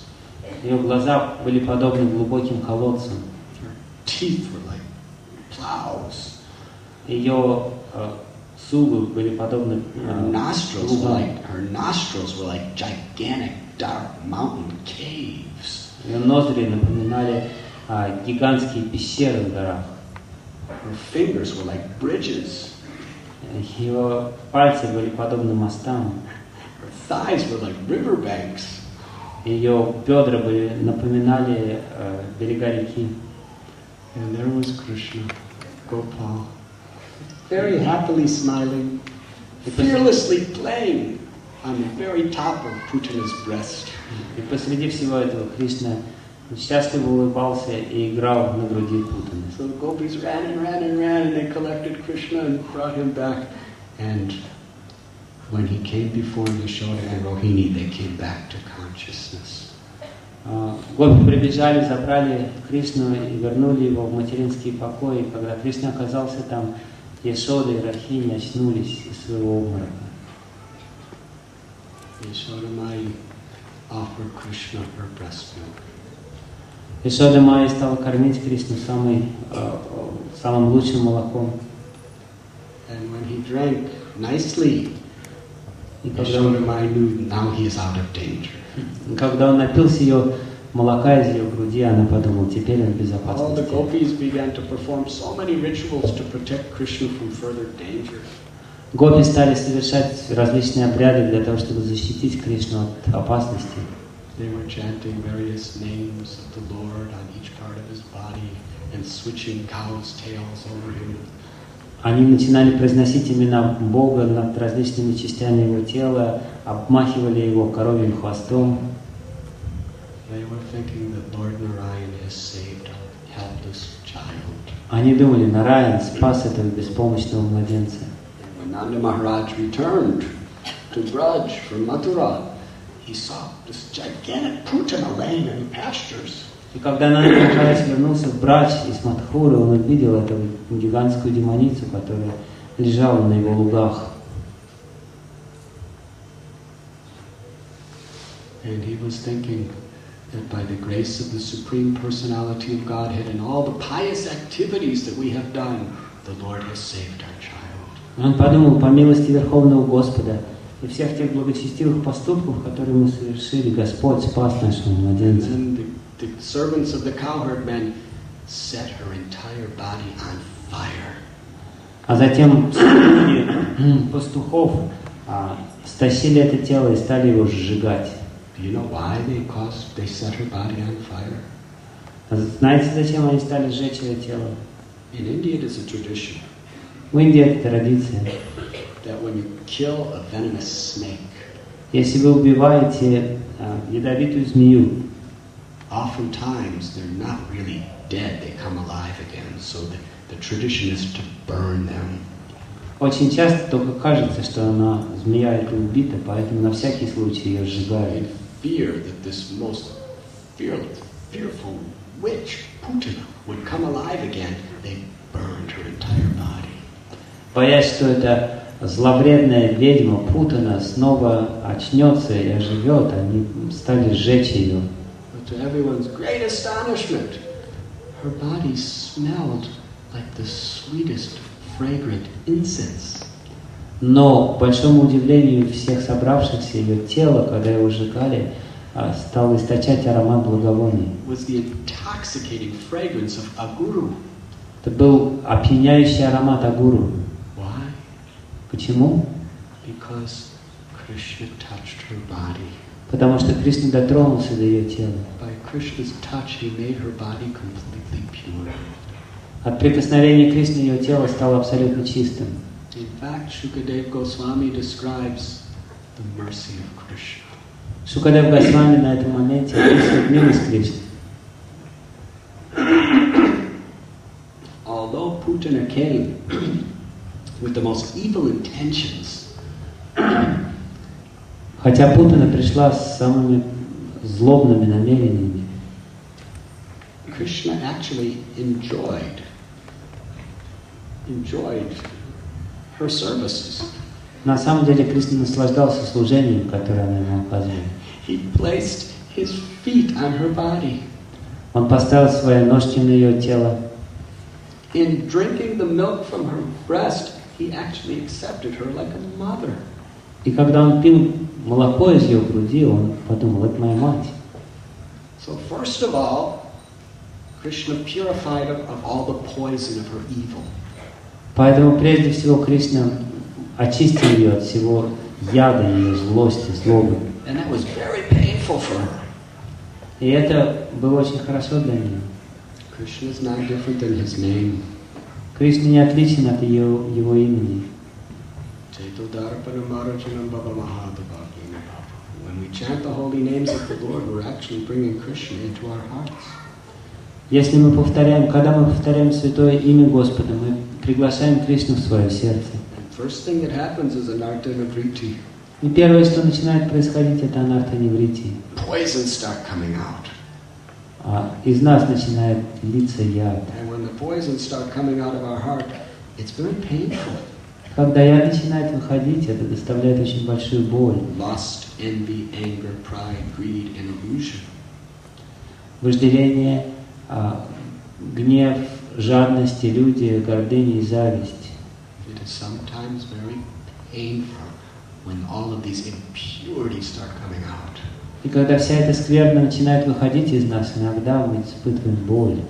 Ее глаза были подобны глубоким колодцам. Her teeth were like plows. Ее зубы были подобны Her nostrils were like gigantic dark mountain caves. Ее ноздри напоминали гигантские пещеры в горах. Her fingers were like bridges. Ее пальцы были подобны мостам. Her thighs were like riverbanks. Ее бедра напоминали берега реки. And there was Krishna, Gopal, very happily smiling, fearlessly playing on the very top of Putana's breast. И посреди всего этого Кришна счастливо улыбался и играл на груди Путаны. So the gopis ran and they collected Krishna and brought him back. And when he came before Yashoda and Rohini, they came back to consciousness. Гопи прибежали, забрали Кришну и вернули его в материнские покои. Когда Кришна оказался там, Яшода и Рахини очнулись из своего обморока. Yashoda Mai offered Krishna her breast milk. Яшода Майя стала кормить Кришну самым лучшим молоком. And when he drank nicely, И Yashoda Mai knew now he is out of danger. когда он напился ее молока из ее груди, она подумала, теперь он в All the безопасности. gopis began to perform so many rituals to protect Krishna from further danger. Гопи стали совершать различные обряды для того, чтобы защитить Кришну от опасности. They were chanting various names of the Lord on each part of his body and switching cows' tails over him. Они начинали произносить имена Бога над различными частями его тела, обмахивали его коровьим хвостом. They were thinking that Lord Narayan has saved a helpless child. Они думали, Нараян спас этого беспомощного младенца. And when Nanda Maharaj returned to Braj from Mathura, he saw this gigantic Putana laying in the pastures. И когда Нанда Махарадж вернулся в Брадж из Мадхуры, он увидел эту гигантскую демоницу, которая лежала на его лугах. And he was thinking that by the grace of the Supreme Personality of Godhead and all the pious activities that we have done, the Lord has saved our child. Он подумал, по милости Верховного Господа и всех тех благочестивых поступков, которые мы совершили, Господь спас нашего And младенца. then the servants of the cowherd men set her entire body on fire. А затем слуги пастухов стащили это тело и стали его сжигать. Do you know why they set her body on fire? Знаете, зачем они стали сжечь это тело? In India it is a tradition В Индии это традиция. that when you kill a venomous snake, Если вы убиваете ядовитую змею, oftentimes they're not really dead, they come alive again. So the tradition is to burn them. очень часто только кажется, что змея эта убита, поэтому на всякий случай ее сжигают. In fear that this most fearful witch, Putana, would come alive again, they burned her entire body. Боясь, что эта зловредная ведьма Путана снова очнется и оживет, они стали сжечь ее. But to everyone's great astonishment, her body smelled like the sweetest fragrant incense. Но, к большому удивлению всех собравшихся, ее тело, когда его сжигали, стало источать аромат благовоний. It was the intoxicating fragrance of aguru. Это был опьяняющий аромат агуру. Why? Почему? Because Krishna touched her body. Потому что Кришна дотронулся до ее тела. By Krishna's touch, he made her body completely pure. От прикосновения Кришны ее тело стало абсолютно чистым. In fact, Shukadeva Goswami describes the mercy of Krishna. Шукадев Госвами на этом моменте описывает милость Кришны. Although Putana came with the most evil intentions, Хотя Путана пришла с самыми злобными намерениями, Krishna actually enjoyed her services. на самом деле Кришна наслаждался служением, которое она ему оказывала. He placed his feet on her body. Он поставил свои ножки на ее тело. In drinking the milk from her breast, he actually accepted her like a mother. И когда он пил молоко из ее груди, он подумал, это моя мать. So first of all, Krishna purified her of all the poison of her evil. Поэтому прежде всего Кришна очистил ее от всего яда ее злости, злобы. And that was very painful for her. И это было очень хорошо для нее. Krishna is not different than his name. Кришна не отличен от его имени. When we chant the holy names of the Lord, we're actually bringing Krishna into our hearts. Если мы повторяем, когда мы повторяем святое имя Господа, мы приглашаем Кришну в свое сердце. And first thing that happens is anartha nivriti. И первое, что начинает происходить, это анарта ниврити. Poisons start coming out. Из нас начинает литься яд. And when the poisons start coming out of our heart, it's very painful. Когда яд начинает выходить, это доставляет очень большую боль. Lust, envy, anger, pride, greed, and illusion. Вожделение, гнев, жадность, иллюзия, гордыня и зависть. It is sometimes very painful when all of these impurities start coming out. И когда вся эта скверна начинает выходить из нас, иногда мы испытываем боль.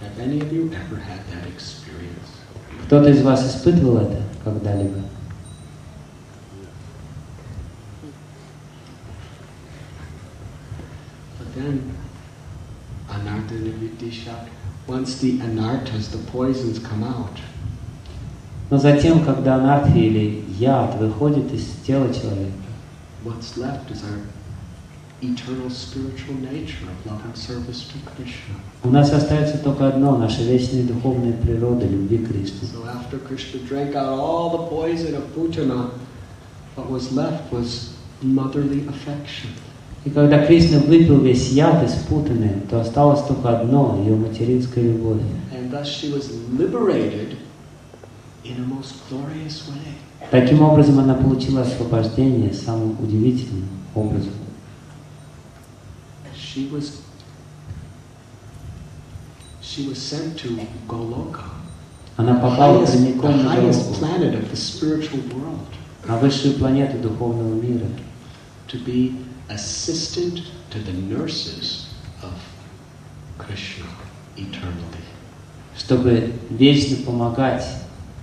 Have any of you ever had that experience? Кто-то из вас испытывал это когда-либо? But then, anartha nivriti shat. Once the anarthas, the poisons come out, Но затем, когда анархи или яд выходит из тела человека, what's left is our eternal spiritual nature of loving service to Krishna. у нас остается только одно, наша вечная духовная природа любви к Кришне. So after Krishna drank out all the poison of Putana, what was left was motherly affection. И когда Кришна выпил весь яд из Путаны, то осталось только одно, ее материнская любовь. And thus she was liberated in a most glorious way. Таким образом, она получила освобождение самым удивительным образом. She was sent to Goloka, Она the попала прямиком на highest Голгофу, planet of the spiritual world, на высшую планету духовного мира, to be assistant to the nurses of Krishna eternally. чтобы вечно помогать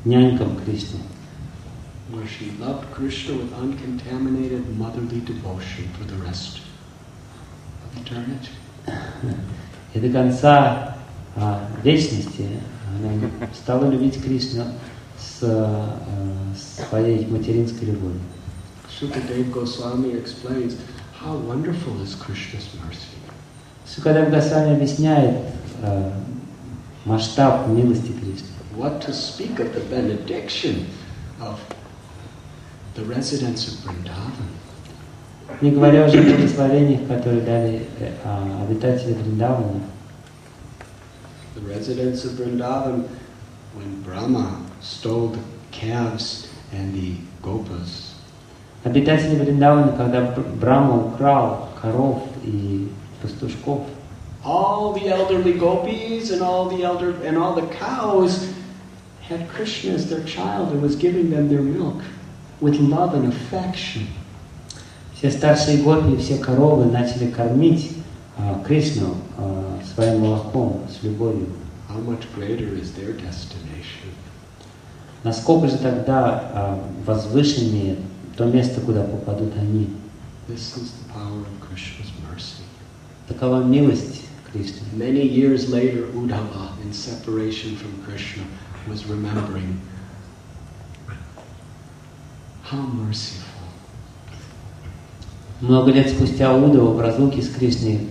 нянькам Кришне, Where she loved Krishna with uncontaminated motherly devotion for the rest of eternity. И до конца вечности она стала любить Кришну с своей материнской любовью. Sukadeva Goswami explains how wonderful is Krishna's mercy. Сукадев Госвами объясняет масштаб милости Кришны. What to speak of the benediction of the residents of Vrindavan. Не говоря уже о благословениях, которые дали обитатели Вриндавана. The residents of Vrindavan, when Brahma stole the calves and the gopas, Обитатели Вриндавана, когда Брахма украл коров и пастушков, all the elderly gopis and all the cows had Krishna as their child and was giving them their milk with love and affection. все старшие гопи и все коровы начали кормить Кришну своим молоком с любовью. How much greater is their destination? Насколько же тогда возвышеннее то место, куда попадут они? This is the power of Krishna's mercy. Такова милость Кришны. Many years later, Uddhava, in separation from Krishna, was remembering how merciful. Много лет спустя Удава в разлуке с Кришной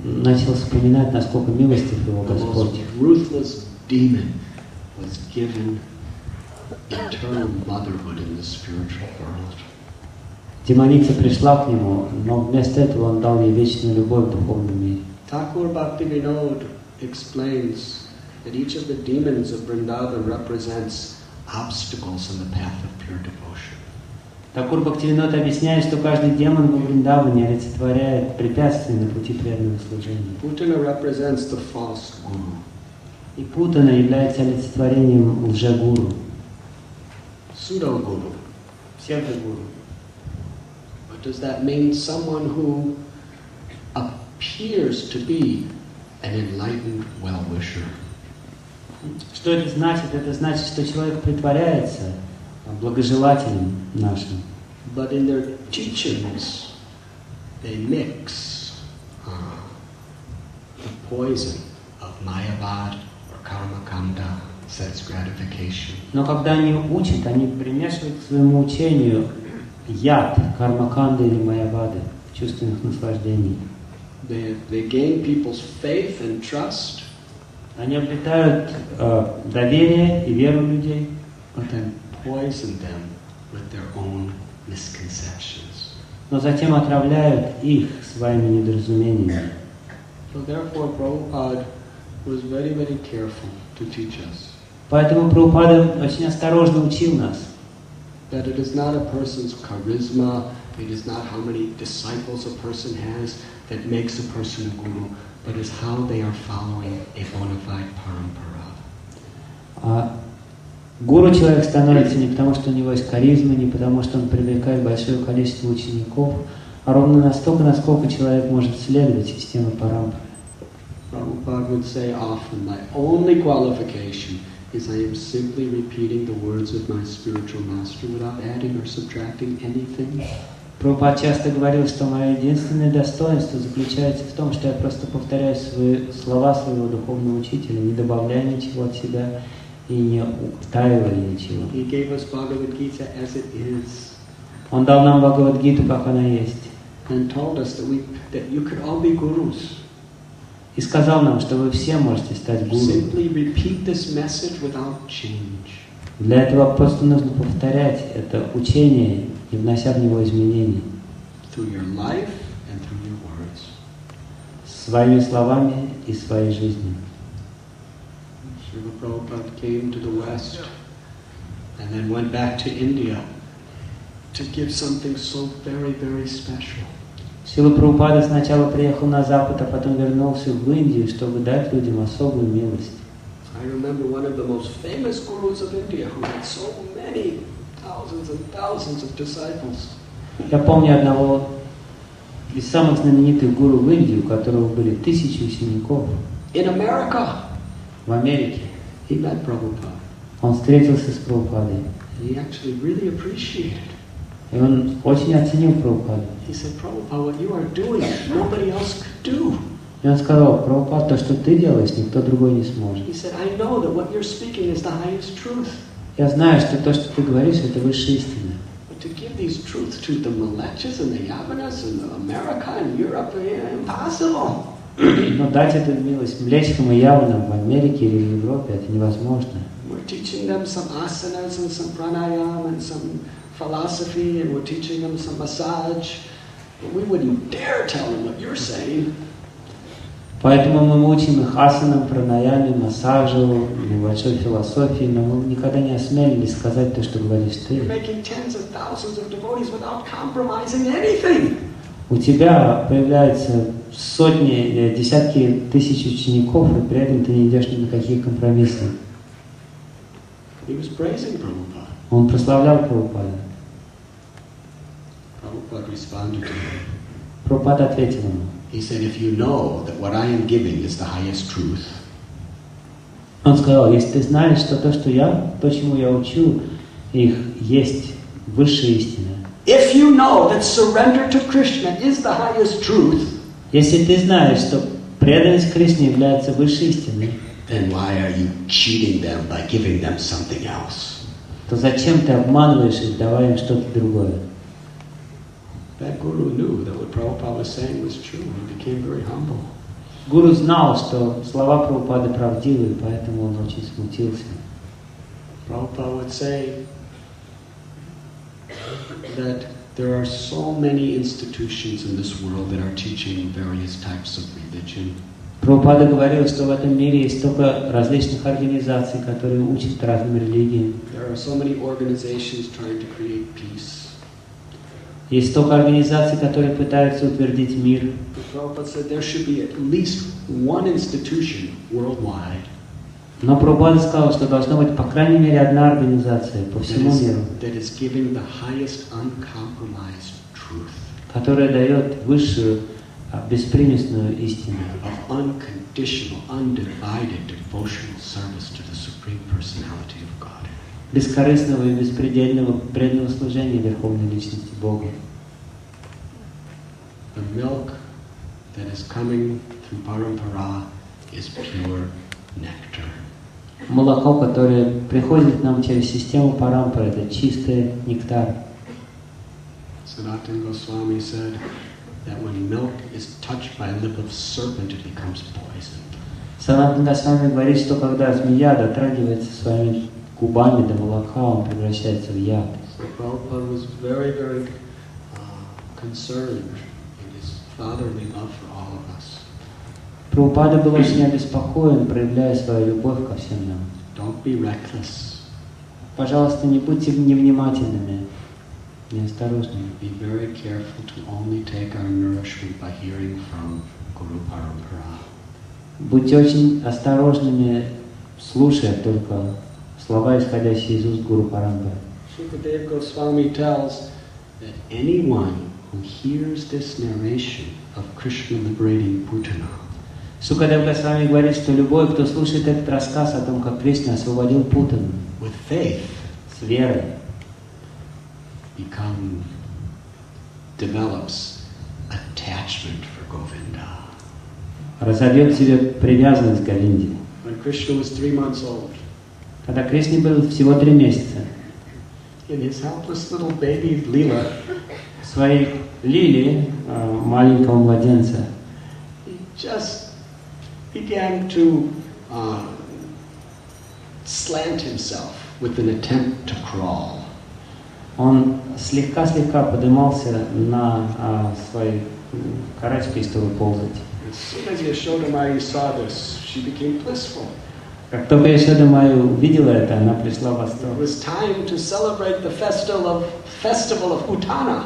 начал вспоминать, насколько милостив его The Господь. most ruthless demon was given eternal motherhood in the spiritual world. Демоница пришла к нему, но вместо этого он дал ей вечную любовь в духовном мире. Thakur Bhaktivinoda explains that each of the demons of Vrindavan represents obstacles in the path of pure devotion. Такур Бхактивинод объясняет, что каждый демон во Вриндаване олицетворяет препятствия на пути преданного служения. Putana represents the false guru. И Путана является олицетворением лжегуру, Pseudo-guru. псевдогуру. What does that mean? Someone who appears to be an enlightened well-wisher. Что это значит? Это значит, что человек притворяется благожелателем нашим. But in their teachings, they mix the poison of Mayavad or Karma Kanda, sense gratification. Но когда они учат, они примешивают к своему учению яд, кармаканды или майявады, чувственных наслаждений. They gain people's faith and trust. Они обретают доверие и веру людей, But then poison them with their own misconceptions. но затем отравляют их своими недоразумениями. So therefore, Prabhupada was very, very careful to teach us Поэтому Прабхупада очень осторожно учил нас, that it is not a person's charisma, it is not how many disciples a person has that makes a person a guru, but is how they are following a bona fide parampara. Гуру человек становится не потому, что у него есть харизма, не потому, что он привлекает большое количество учеников, а ровно настолько, насколько человек может следовать системе парампары. Prabhupada would say often, my only qualification is I am simply repeating the words of my spiritual master without adding or subtracting anything. Прабхупад часто говорил, что мое единственное достоинство заключается в том, что я просто повторяю слова своего духовного учителя, не добавляя ничего от себя и не утаивая ничего. He gave us Bhagavad Gita as it is. Он дал нам Бхагавад-гиту, как она есть. And told us that you could all be gurus. И сказал нам, что вы все можете стать гуру. Simply repeat this message without change. Для этого просто нужно повторять это учение, не внося в него изменений. Through your life and through your words. Своими словами и своей жизнью. Srila Prabhupada came to the West and then went back to India to give something so very, very special. Шрила Прабхупада сначала приехал на Запад, а потом вернулся в Индию, чтобы дать людям особую милость. I remember one of the most famous gurus of India who had so many thousands and thousands of disciples. Я помню одного из самых знаменитых гуру в Индии, у которого были тысячи учеников. In America, В Америке. he met Prabhupada. Он встретился с Прабхупадой. And he actually really appreciated. И он очень оценил Прабхупаду. He said, Prabhupada, what you are doing, nobody else could do. И он сказал: Прабхупад, то, что ты делаешь, никто другой не сможет. He said, I know that what you're speaking is the highest truth. Я знаю, что то, что ты говоришь, это высшая истина. But to give these truths to the Malechas and the Yavanas and America and Europe, impossible. Но дать эту милость Млечкам и Яванам в Америке или в Европе, это невозможно. We're teaching them some asanas and some pranayam and some philosophy, and we're teaching them some massage. But we wouldn't dare tell them what you're saying. Поэтому мы учим их асанам, пранаяме, массажу, небольшой философии, но мы никогда не осмелились сказать то, что говоришь ты. You're making tens of thousands of devotees without compromising anything. У тебя появляются сотни, десятки тысяч учеников, и при этом ты не идешь ни на какие компромиссы. He was praising Prabhupada. Он прославлял Прабхупаду. Prabhupada responded to him. Прабхупада ответил ему. He said, if you know that what I am giving is the highest truth, Он сказал: если ты знаешь, что то, чему я учу, их есть высшая истина. if you know that surrender to Krishna is the highest truth, Если ты знаешь, что преданность Кришне является высшей истиной, then why are you cheating them by giving them something else? то зачем ты обманываешь их, давая им что-то другое? That guru knew that what Prabhupada was saying was true. He became very humble. Гуру знал, что слова Прабхупады правдивы, поэтому он очень смутился. Prabhupada would say that there are so many institutions in this world that are teaching various types of religion. Прабхупада говорил, что в этом мире есть столько различных организаций, которые учат разным религиям. There are so many organizations trying to create peace. Есть столько организаций, которые пытаются утвердить мир. Prabhupada said there should be at least one institution worldwide Но Прабхупада сказал, что должна быть по крайней мере одна организация по всему миру, that is giving the highest uncompromised truth которая дает высшую, беспримесную истину. of unconditional, undivided devotional service to the Supreme Personality of God. Бескорыстного и беспредельного преданного служения Верховной Личности Бога. The milk that is coming through Parampara is pure nectar. Молоко, которое приходит к нам через систему Парампара, это чистый нектар. Sanatana Goswami said that when milk is touched by a lip of serpent, it becomes poisoned. Санатана Свами говорит, что когда змея дотрагивается своими губами до молока, он превращается в яд. So Prabhupada was very, very concerned in his fatherly love for all of us. Прабхупада был очень обеспокоен, проявляя свою любовь ко всем нам. Don't be reckless. Пожалуйста, не будьте невнимательными, неосторожными. Be very careful to only take our nourishment by hearing from Guru Parampara. Будьте очень осторожными, слушая только слова, исходящие из уст Гуру Парампары. Sukadeva Goswami tells that anyone who hears this narration of Krishna liberating Bhutana Сукадев Госвами говорит, что любой, кто слушает этот рассказ о том, как Кришна освободил Путану, with faith с верой, develops attachment for Govinda. разовьет в себе привязанность к Говинде. When Krishna was 3 months old, Когда Кришне было всего 3 месяца, in his helpless little baby Leela, в своей лилии маленького младенца, he just began to slant himself with an attempt to crawl. он слегка-слегка поднимался на своей карачкой, чтобы ползать. As soon as Yashoda Mai saw this, she became blissful. Как только Яшода Майя увидела это, она пришла в It восторг. was time to celebrate the festival of Utana.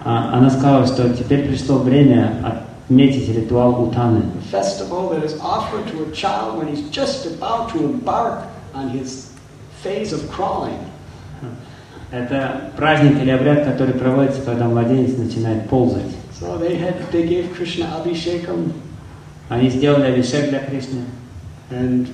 Она сказала, что теперь пришло время отметить ритуал Утаны. A festival that is offered to a child when he's just about to embark on his phase of crawling. Это праздник или обряд, который проводится, когда младенец начинает ползать. So they gave Krishna Abhishekam, Они сделали абишек для Кришны. and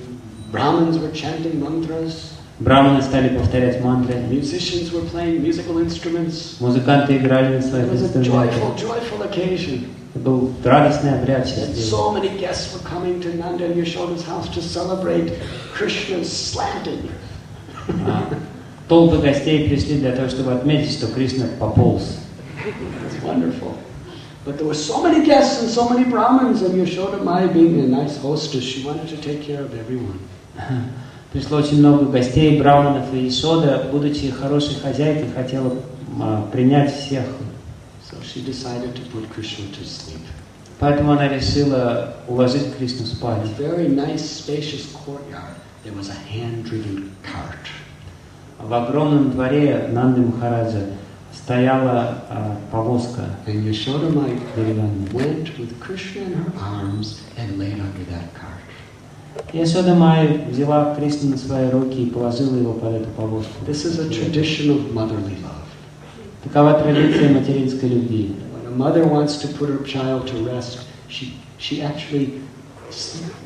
Brahmins were chanting mantras, Браманы стали повторять мантры. musicians were playing musical instruments. Музыканты играли на своих It was a инструментах. joyful occasion. Это был радостный обряд, And счастливый. so many guests were coming to Nanda and Yashoda's house to celebrate Krishna's slanting. Толпы гостей пришли для того, чтобы отметить, что Кришна пополз. It's wonderful. But there were so many guests and so many Brahmins, and Yashoda Mai, being a nice hostess, she wanted to take care of everyone. Пришло очень много гостей, браманов и Ишода, будучи хорошей хозяйкой, хотела принять всех. So she decided to put Krishna to sleep. Поэтому она решила уложить Кришну In спать. a very nice, spacious courtyard, there was a hand-driven cart. В огромном дворе Нанды Махараджа стояла повозка And Yashoda Mai деревянная. went with Krishna in her arms and laid under that cart. Яшода Майя взяла Кришну на свои руки и положила его под эту повозку. This is a tradition of motherly love. Такова традиция материнской любви. When a mother wants to put her child to rest, she actually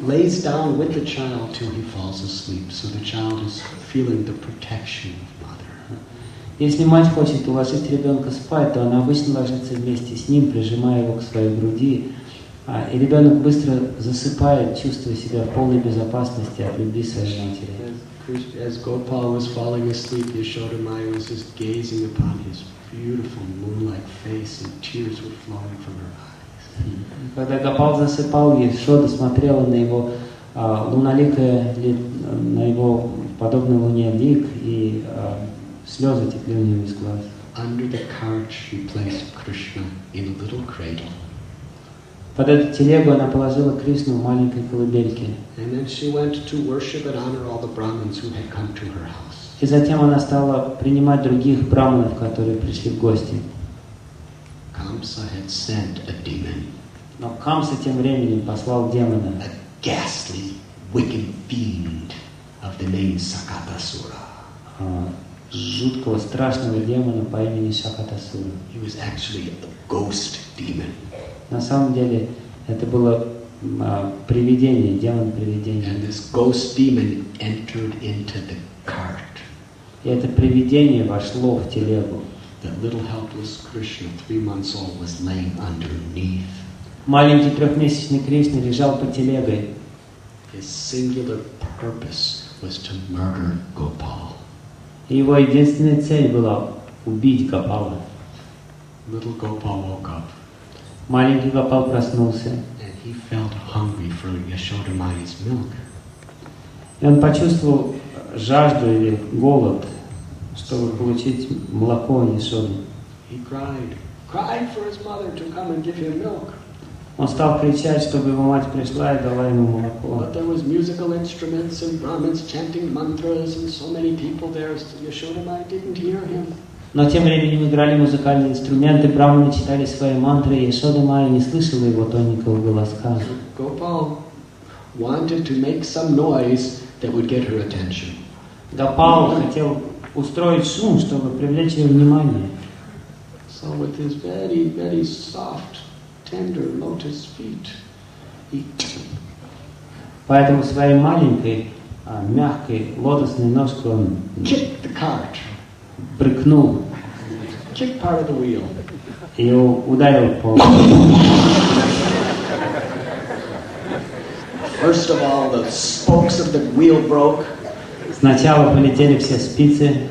lays down with the child till he falls asleep, so the child is feeling the protection of mother. Если мать хочет уложить ребенка спать, то она обычно ложится вместе с ним, прижимая его к своей груди, и ребенок быстро засыпает, чувствуя себя в полной безопасности от любви своей матери. As Gopal was falling asleep, Yashoda Maya was just gazing upon his beautiful moon-like face, and tears were flowing from her eyes. Когда Гопал засыпал, Яшода смотрела на его луноликое, на его подобный луне лик, и слезы текли у нее из глаз. Under the cart, she placed Krishna in a little cradle. Под эту телегу она положила Кришну в маленькой колыбельке. And then she went to worship and honor all the Brahmins who had come to her house. И затем она стала принимать других браманов, которые пришли в гости. Kamsa had sent a demon, Но Камса тем временем послал демона, a ghastly, wicked fiend of the name Sakatasura. Жуткого, страшного демона по имени Шакатасура. He was actually a ghost demon. На самом деле это было привидение, демон привидения. And this ghost demon entered into the cart. И это привидение вошло в телегу. The little helpless Krishna, 3 months old, was laying underneath. Маленький 3-месячный Кришна лежал под телегой. His singular purpose was to murder Gopal. И его единственная цель была убить Гопала. Little Gopal woke up. Маленький Гопал проснулся. And he felt hungry for Yashodamani's milk. И он почувствовал жажду или голод, чтобы получить молоко Яшоды. He cried for his mother to come and give him milk. Он стал кричать, чтобы его мать пришла и дала ему молоко. But there was musical instruments and Brahmins chanting mantras and so many people there. So Yashodamani didn't hear him. Но тем временем играли музыкальные инструменты, браманы читали свои мантры, и Яшода Майя не слышала его тоненького голоска. Gopal wanted to make some noise that would get her attention. Гопал хотел устроить шум, чтобы привлечь ее внимание. So with his very, very soft, tender lotus feet, he Поэтому своей маленькой, мягкой лотосной ножкой он kicked the cart, брыкнул kicked part of the wheel. и ударил по... First of all, the spokes of the wheel broke. Сначала полетели все спицы,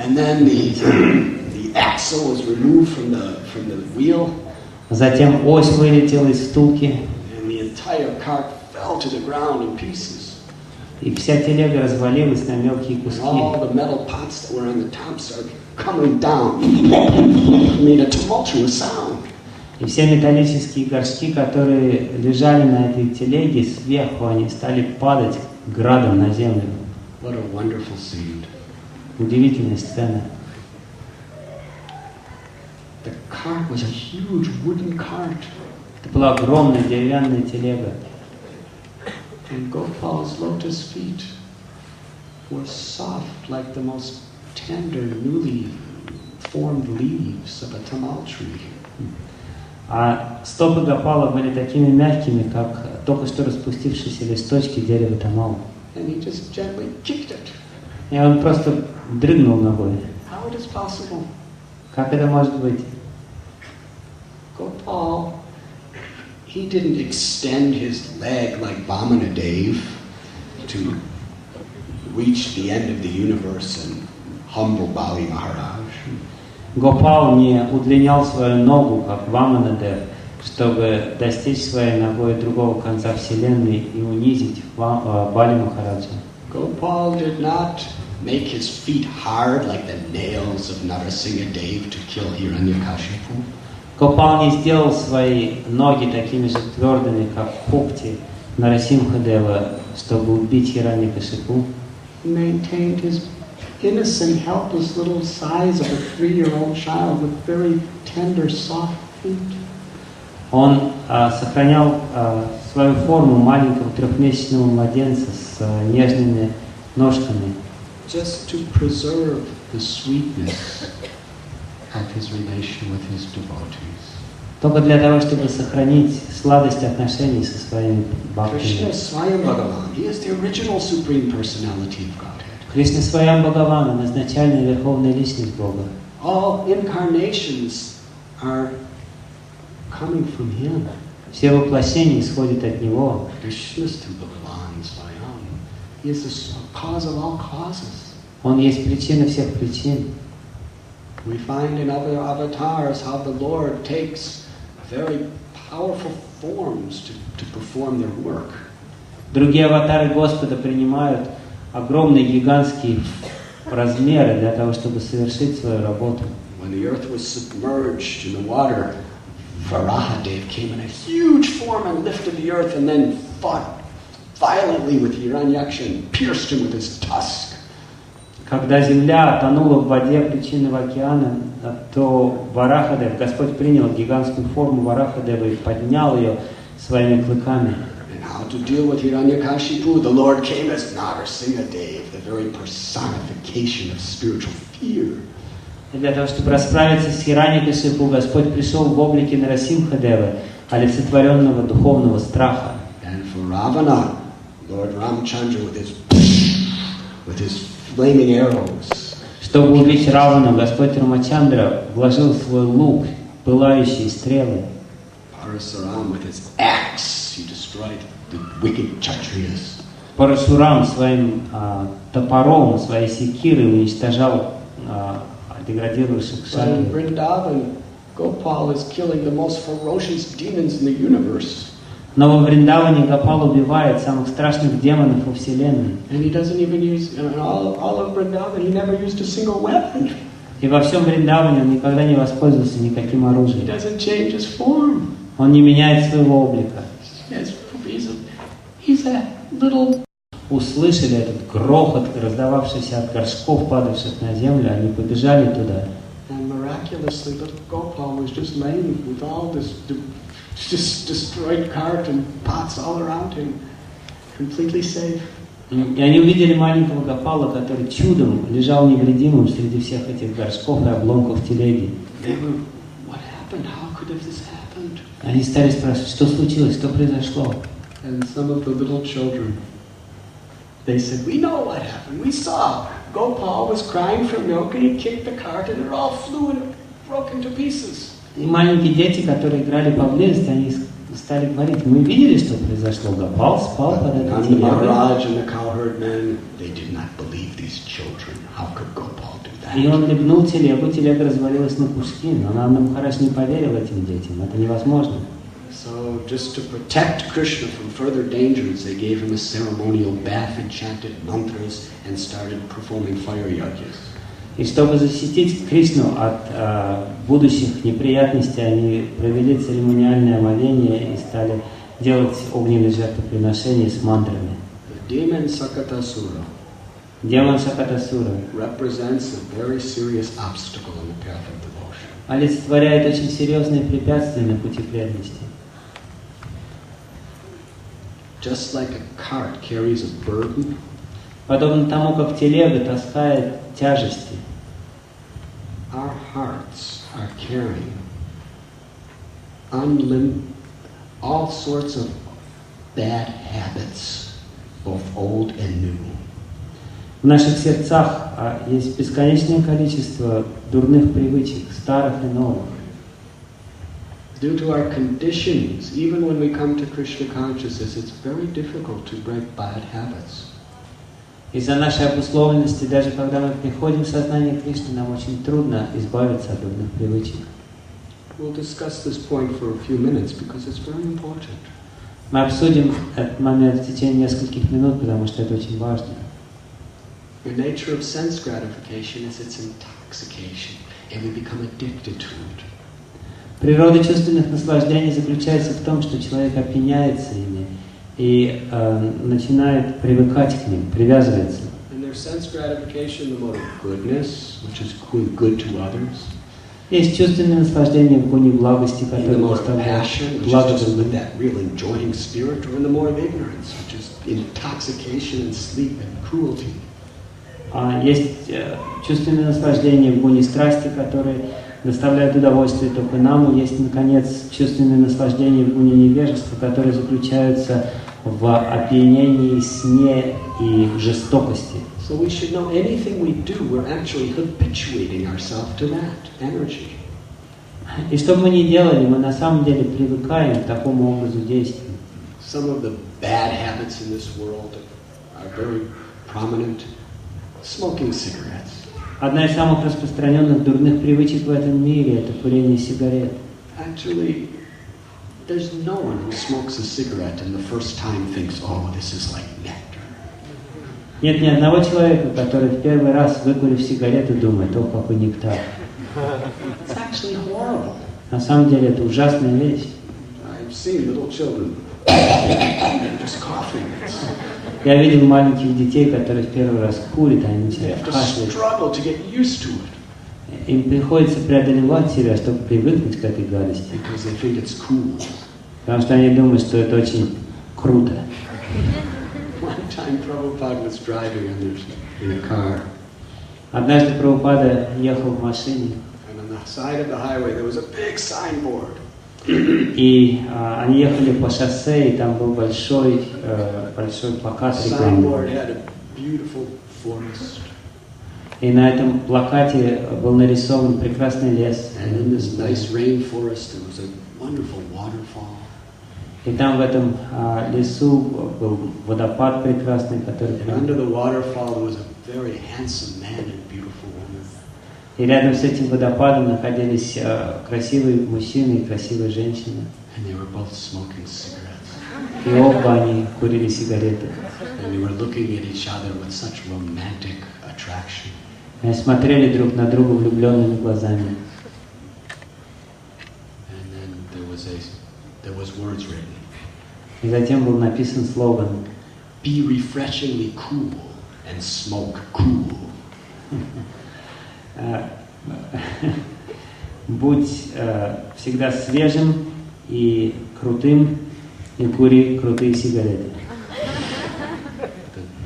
And then the axle was removed from the wheel, затем ось вылетела из втулки, and the entire cart fell to the ground in pieces. и вся телега развалилась на мелкие And куски. all the metal pots that were on the top started coming down, made a tumultuous sound. И все металлические горшки, которые лежали на этой телеге, сверху они стали падать градом на землю. What a wonderful scene. Удивительная сцена. The cart was a huge wooden cart. Это была огромная деревянная телега. And Gopal's lotus feet were soft like the most tender, newly formed leaves of a tamal tree. А стопы Гопала были такими мягкими, как только что распустившиеся листочки дерева тамал. And he just gently kicked it. И он просто дрыгнул ногой. How it is possible? Как это может быть? Gopal, he didn't extend his leg like Vamana Dev to reach the end of the universe and humble Bali Maharaj. Гопал не удлинял свою ногу, как Ваманадев, чтобы достичь своей ногой другого конца Вселенной и унизить Бали Махараджа. Gopal did not make his feet hard like the nails of Narasimha Dev to kill Hiranyakashipu. Гопал не сделал свои ноги такими же твердыми, как когти Нарасимхадева, чтобы убить Хираньякашипу. He maintained his innocent, helpless little size of a 3-year-old child with very tender, soft feet. Он сохранял свою форму маленького 3-месячного младенца с нежными ножками, Just to preserve the sweetness of his relation with his devotees. только для того, чтобы сохранить сладость отношений со своими Krishna бхактами. Swayam Bhagavan, he is the original Supreme Personality of Godhead. Кришна Сваям Бхагаван, он изначальная верховная личность Бога. All incarnations are coming from him. Все воплощения исходят от Него. Krishna's to Bhagavan Swayam. He is the cause of all causes. Он есть причина всех причин. We find in other avatars how the Lord takes very powerful forms to perform their work. Другие аватары Господа принимают огромные гигантские размеры для того, чтобы совершить свою работу. When the earth was submerged in the water, Varahadev came in a huge form and lifted the earth and then fought violently with Hiranyaksha and pierced him with his tusk. когда земля тонула в воде причинного океана, то Варахадев, Господь принял гигантскую форму Варахадева и поднял ее своими клыками. And how to deal with Hiranyakashipu, the Lord came as Narasimhadev, the very personification of spiritual fear. И для того, чтобы расправиться с Хираньякашипу, Господь пришел в облике Нарасимхадевы, олицетворенного духовного страха. And for Ravana, Lord Ramchandra with his flaming arrows. Чтобы убить Равану, Господь Рамачандра вложил в свой лук пылающие стрелы. Parasuram with his axe, he destroyed the wicked Kshatriyas. Парашурам своим топором, своей секирой уничтожал деградирующих But in кшатриев. Vrindavan, Gopal is killing the most ferocious demons in the universe. Но во Вриндаване Гопал убивает самых страшных демонов во Вселенной. And he doesn't even use, in all of Vrindavan, he never used a single weapon. И во всем Вриндаване он никогда не воспользовался никаким He оружием. doesn't change his form. Он не меняет своего облика. He's a little... Услышали этот грохот, раздававшийся от горшков, падавших на землю, они побежали туда. And miraculously, little Gopal was just laying with all this just destroyed cart and pots all around him, completely safe. И они увидели маленького Гопала, который чудом лежал невредимым среди всех этих горшков и обломков телеги. What happened? How could this happen? Они стали спрашивать, что случилось, что произошло. And some of the little children, they said, we know what happened. We saw Gopal was crying for milk and he kicked the cart and it all flew and broke into pieces. И маленькие дети, которые играли поблизости, они стали говорить, мы видели, что произошло. Гопал спал под этой And the телегой. Maharaj and the cowherd men, they did not believe these children. How could Gopal do that? И он легнул телегу, телега развалилась на куски, но Нанда Махарадж не поверил этим детям, это невозможно. So just to protect Krishna from further dangers, they gave him a ceremonial bath and chanted mantras and started performing fire yajnas. И чтобы защитить Кришну от будущих неприятностей, они провели церемониальное омовение и стали делать огненные жертвоприношения с мантрами. The demon Sakatasura Демон Сакатасура represents a very serious obstacle in the path of devotion. олицетворяет очень серьезные препятствия на пути преданности. Just like a cart carries a burden, Подобно тому, как телега таскает тяжести, our hearts are carrying all sorts of bad habits, both old and new. в наших сердцах есть бесконечное количество дурных привычек, старых и новых. Due to our conditions, even when we come to Krishna consciousness, it's very difficult to break bad habits. Из-за нашей обусловленности, даже когда мы приходим в сознание Кришны, нам очень трудно избавиться от дурных привычек. We'll discuss this point for a few minutes because it's very important. Мы обсудим этот момент в течение нескольких минут, потому что это очень важно. The nature of sense gratification is its intoxication, and we become addicted to it. Природа чувственных наслаждений заключается в том, что человек опьяняется ими и начинает привыкать к ним, привязывается. And there's sense gratification, the mode of goodness, which is good to others. Есть чувственное наслаждение в гуне благости, In the которое mode of доставляет passion, which благо is just with другим. that real enjoying spirit, or in the mode of ignorance, which is intoxication and sleep and cruelty. Есть чувственное наслаждение в гуне страсти, которые доставляют удовольствие только нам. И есть, наконец, чувственное наслаждение в гуне невежества, которые заключаются в опьянении, сне и жестокости. So we should know anything we do, we're actually habituating ourselves to that energy. И что бы мы ни делали, мы на самом деле привыкаем к такому образу действий. Some of the bad habits in this world are very prominent. Smoking cigarettes. Одна из самых распространенных дурных привычек в этом мире – это курение сигарет. Actually, there's no one who smokes a cigarette and the first time thinks, oh, this is like nectar. Нет ни одного человека, который в первый раз, выкурив сигарету, думает, о, какой нектар. It's actually horrible. На самом деле это ужасная вещь. I've seen little children just coughing. Я видел маленьких детей, которые в первый раз курят, они They начинают have to кашлять. struggle to get used to it Им приходится преодолевать себя, чтобы привыкнуть к этой гадости. because they think it's cool. Потому что они думают, что это очень круто. One time Prabhupada was driving in a car, Однажды Прабхупада ехал в машине, and on the side of the highway there was a big signboard. и они ехали по шоссе, и там был большой плакат The рекламный. signboard had a beautiful forest, И на этом плакате был нарисован прекрасный лес. and in this nice rainforest there was a wonderful waterfall. И там в этом лесу был водопад прекрасный, который... And under the waterfall there was a very handsome man and beautiful woman. И рядом с этим водопадом находились красивый мужчина и красивая женщина. And they were both smoking cigarettes. И оба они курили сигареты. And they were looking at each other with such romantic attraction. Они смотрели друг на друга влюбленными глазами. And then there was words written. И затем был написан слоган Be refreshingly cool and smoke cool. «Будь всегда свежим и крутым, и кури крутые сигареты».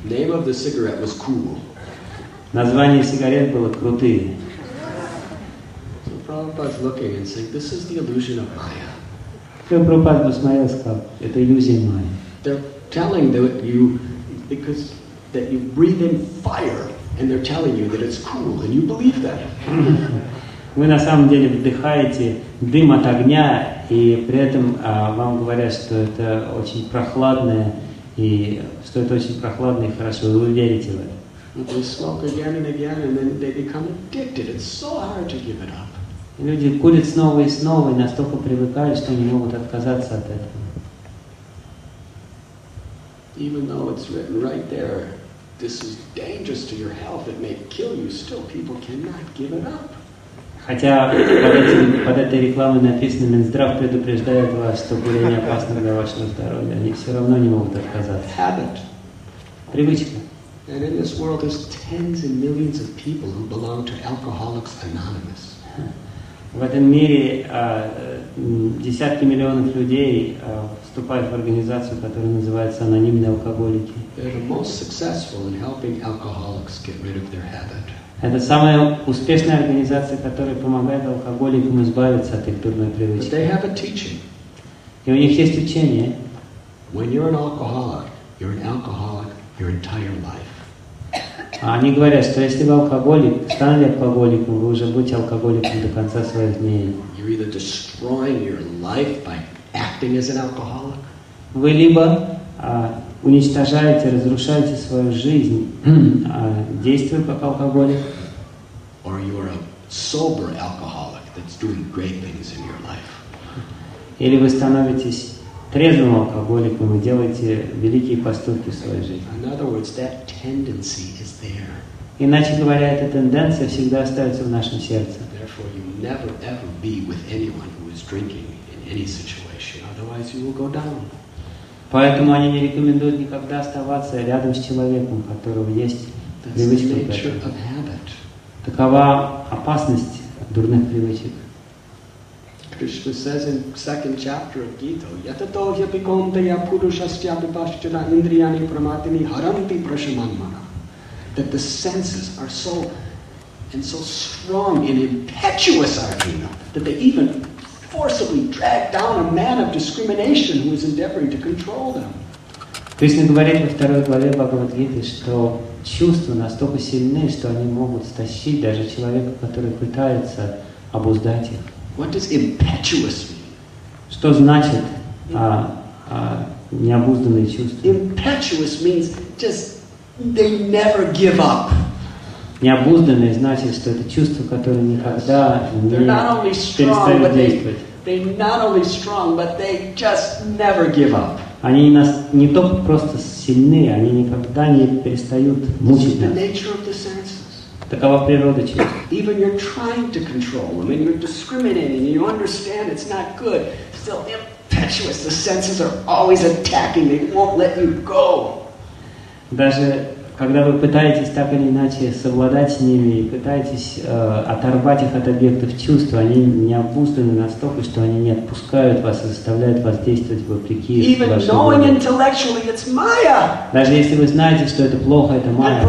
The name of the cigarette was cool. Название сигарет было «Крутые». So Prabhupada's looking and saying, this is the illusion of Maya. Прабхупада посмотрел и сказал, это иллюзия Майя. They're telling that you breathe in fire, and they're telling you that it's cool, and you believe that. Вы на самом деле вдыхаете дым от огня, и при этом вам говорят, что это очень прохладное, и что это очень прохладно и хорошо, и вы верите в это. They smoke again and again, and then they become addicted. It's so hard to give it up. И люди курят снова и снова, и настолько привыкают, что не могут отказаться от этого. Even though it's written right there, this is dangerous to your health, it may kill you, still people cannot give it up. Хотя под этой рекламой написано, Минздрав предупреждает вас, что курение опасно для вашего здоровья. Они все равно не могут отказаться. Habit. Привычка. And in this world there's tens and millions of people who belong to Alcoholics Anonymous. В этом мире десятки миллионов людей вступают в организацию, которая называется «Анонимные алкоголики». They're the most successful in helping alcoholics get rid of their habit. Это самая успешная организация, которая помогает алкоголикам избавиться от их дурной But привычки. they have a teaching. И у них есть учение. When you're an alcoholic your entire life. Они говорят, что если вы алкоголик, стали алкоголиком, вы уже будете алкоголиком до конца своих дней. You're either destroying your life by acting as an alcoholic, Вы либо уничтожаете, разрушаете свою жизнь, действуя как алкоголик, or you are a sober alcoholic that's doing great things in your life. или вы становитесь трезвым алкоголиком и делаете великие поступки в своей жизни. In other words, that tendency is there. Иначе говоря, эта тенденция всегда остается в нашем сердце. Therefore, you never ever be with anyone who is drinking in any situation. Otherwise, you will go down. Поэтому они не рекомендуют никогда оставаться рядом с человеком, у которого есть That's the привычка к nature этому. of habit. Такова опасность дурных привычек. Krishna says in second chapter of Gita, Yatato hyapi kaunteya purushasya vipashchana indriyani pramatini haranti prashamanmana. That the senses are so strong and impetuous, Arjuna, that they even forcibly drag down a man of discrimination who is endeavoring to control them. Кришна говорит во второй главе Бхагавад-гиты, что чувства настолько сильны, что они могут стащить даже человека, который пытается обуздать их. What does impetuous mean? Что значит необузданные чувства? Impetuous means just they never give up. Необузданные значит, что это чувство, которое никогда не They're not only strong, перестает but действовать. they're not only strong, but they just never give up. Они не только просто сильны, они никогда не перестают This is мучить the нас. nature of the senses. Такова природа чувств. Even you're trying to control them, and you're discriminating, and you understand it's not good. Still, impetuous. The senses are always attacking. They won't let you go. Даже когда вы пытаетесь так или иначе совладать с ними и пытаетесь оторвать их от объектов чувства, они не обузданы настолько, что они не отпускают вас и заставляют вас действовать вопреки вашей воле. Даже если вы знаете, что это плохо, это майя.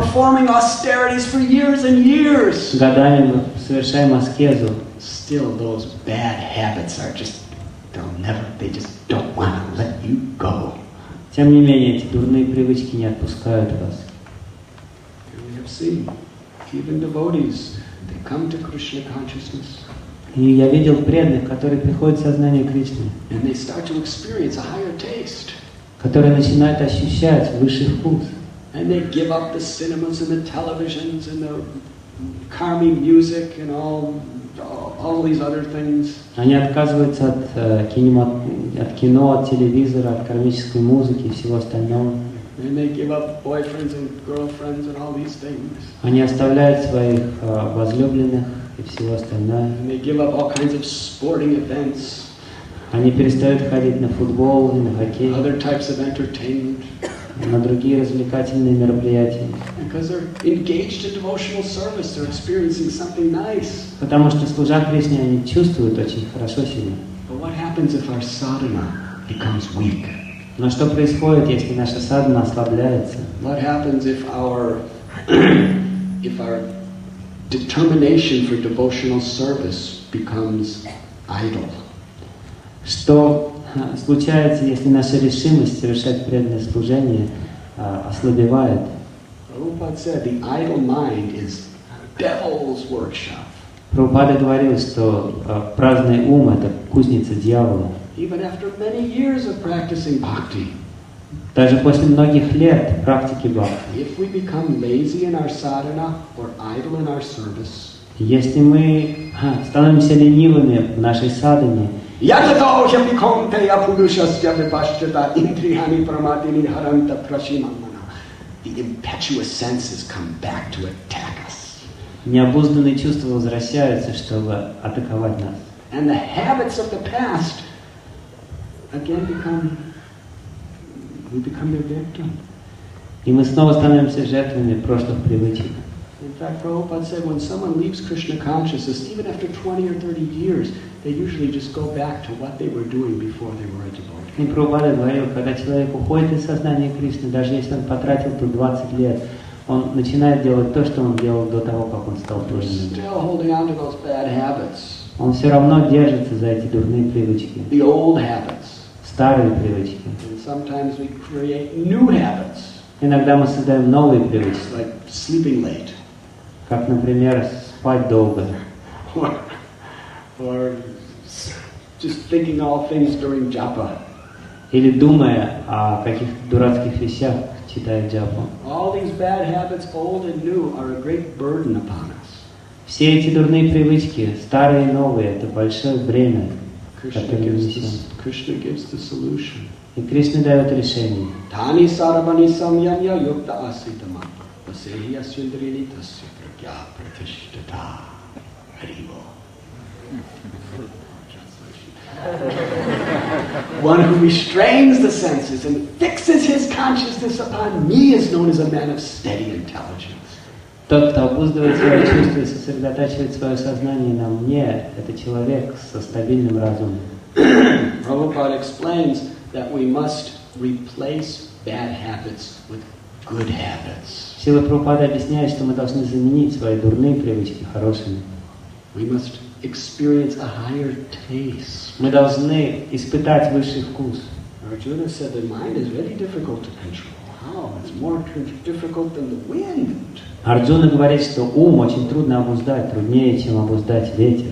Годами мы совершаем аскезу. Still, those bad habits are just, they just don't want to let you go. Тем не менее, эти дурные привычки не отпускают вас. Even devotees, they come to Krishna consciousness. И я видел преданных, которые приходят в сознание Кришны, And they start to experience a higher taste. которые начинают ощущать высший вкус. And they give up the cinemas and the televisions and the karmi music and all these other things. Они отказываются от кино, от телевизора, от кармической музыки и всего остального. And they give up boyfriends and girlfriends and all these things. Они оставляют своих возлюбленных и всего остальное. And they give up all kinds of sporting events. Они перестают ходить на футбол и на хоккей, Other types of entertainment. на другие развлекательные мероприятия. Because they're engaged in devotional service, they're experiencing something nice. Потому что, служа Кришне, они чувствуют очень хорошо себя. But what happens if our sadhana becomes weak? Но что происходит, если наша садхана ослабляется? What happens if our determination for devotional service becomes idle? Что случается, если наша решимость совершать преданное служение ослабевает? Prabhupada said the idle mind is devil's workshop. Прабхупада говорил, что праздный ум – это кузница дьявола. Even after many years of practicing bhakti, даже после многих лет практики бхакти, if we become lazy in our sadhana or idle in our service, если мы становимся ленивыми в нашей садхане, the impetuous senses come back to attack us. необузданные чувства возвращаются, чтобы атаковать нас. And the habits of the past again we become their victim. И мы снова становимся жертвами прошлых привычек. In fact, Prabhupada said when someone leaves Krishna consciousness, even after 20 or 30 years, they usually just go back to what they were doing before they were a devotee. И Прабхупада говорил, когда человек уходит из сознания Кришны, даже если он потратил тут 20 лет, он начинает делать то, что он делал до того, как он стал преданным. Still holding on to those bad habits. Он все равно держится за эти дурные привычки. The old habits. Старые привычки. And sometimes we create new habits. Иногда мы создаем новые привычки. Like sleeping late. Как, например, спать долго. Or just thinking all things during japa. Или думая о каких-то дурацких вещах, читая джапу. All these bad habits, old and new, are a great burden upon us. Все эти дурные привычки, старые и новые, это большое бремя, которое мы несем. Krishna gives the solution. И Кришна дает решение. Tani sarvani samyamya yukta asritama vasehi asyundrini tasya pragya pratishtata. Haribo. One who restrains the senses and fixes his consciousness upon me is known as a man of steady intelligence. Тот, кто обуздывает свои чувства и сосредотачивает свое сознание на мне, это человек со стабильным разумом. Prabhupada explains that we must replace bad habits with good habits. Шрила Прабхупада объясняет, что мы должны заменить свои дурные привычки хорошими. We must experience a higher taste. Мы должны испытать высший вкус. Arjuna said the mind is very difficult to control. How? It's more difficult than the wind. Арджуна говорит, что ум очень трудно обуздать, труднее, чем обуздать ветер.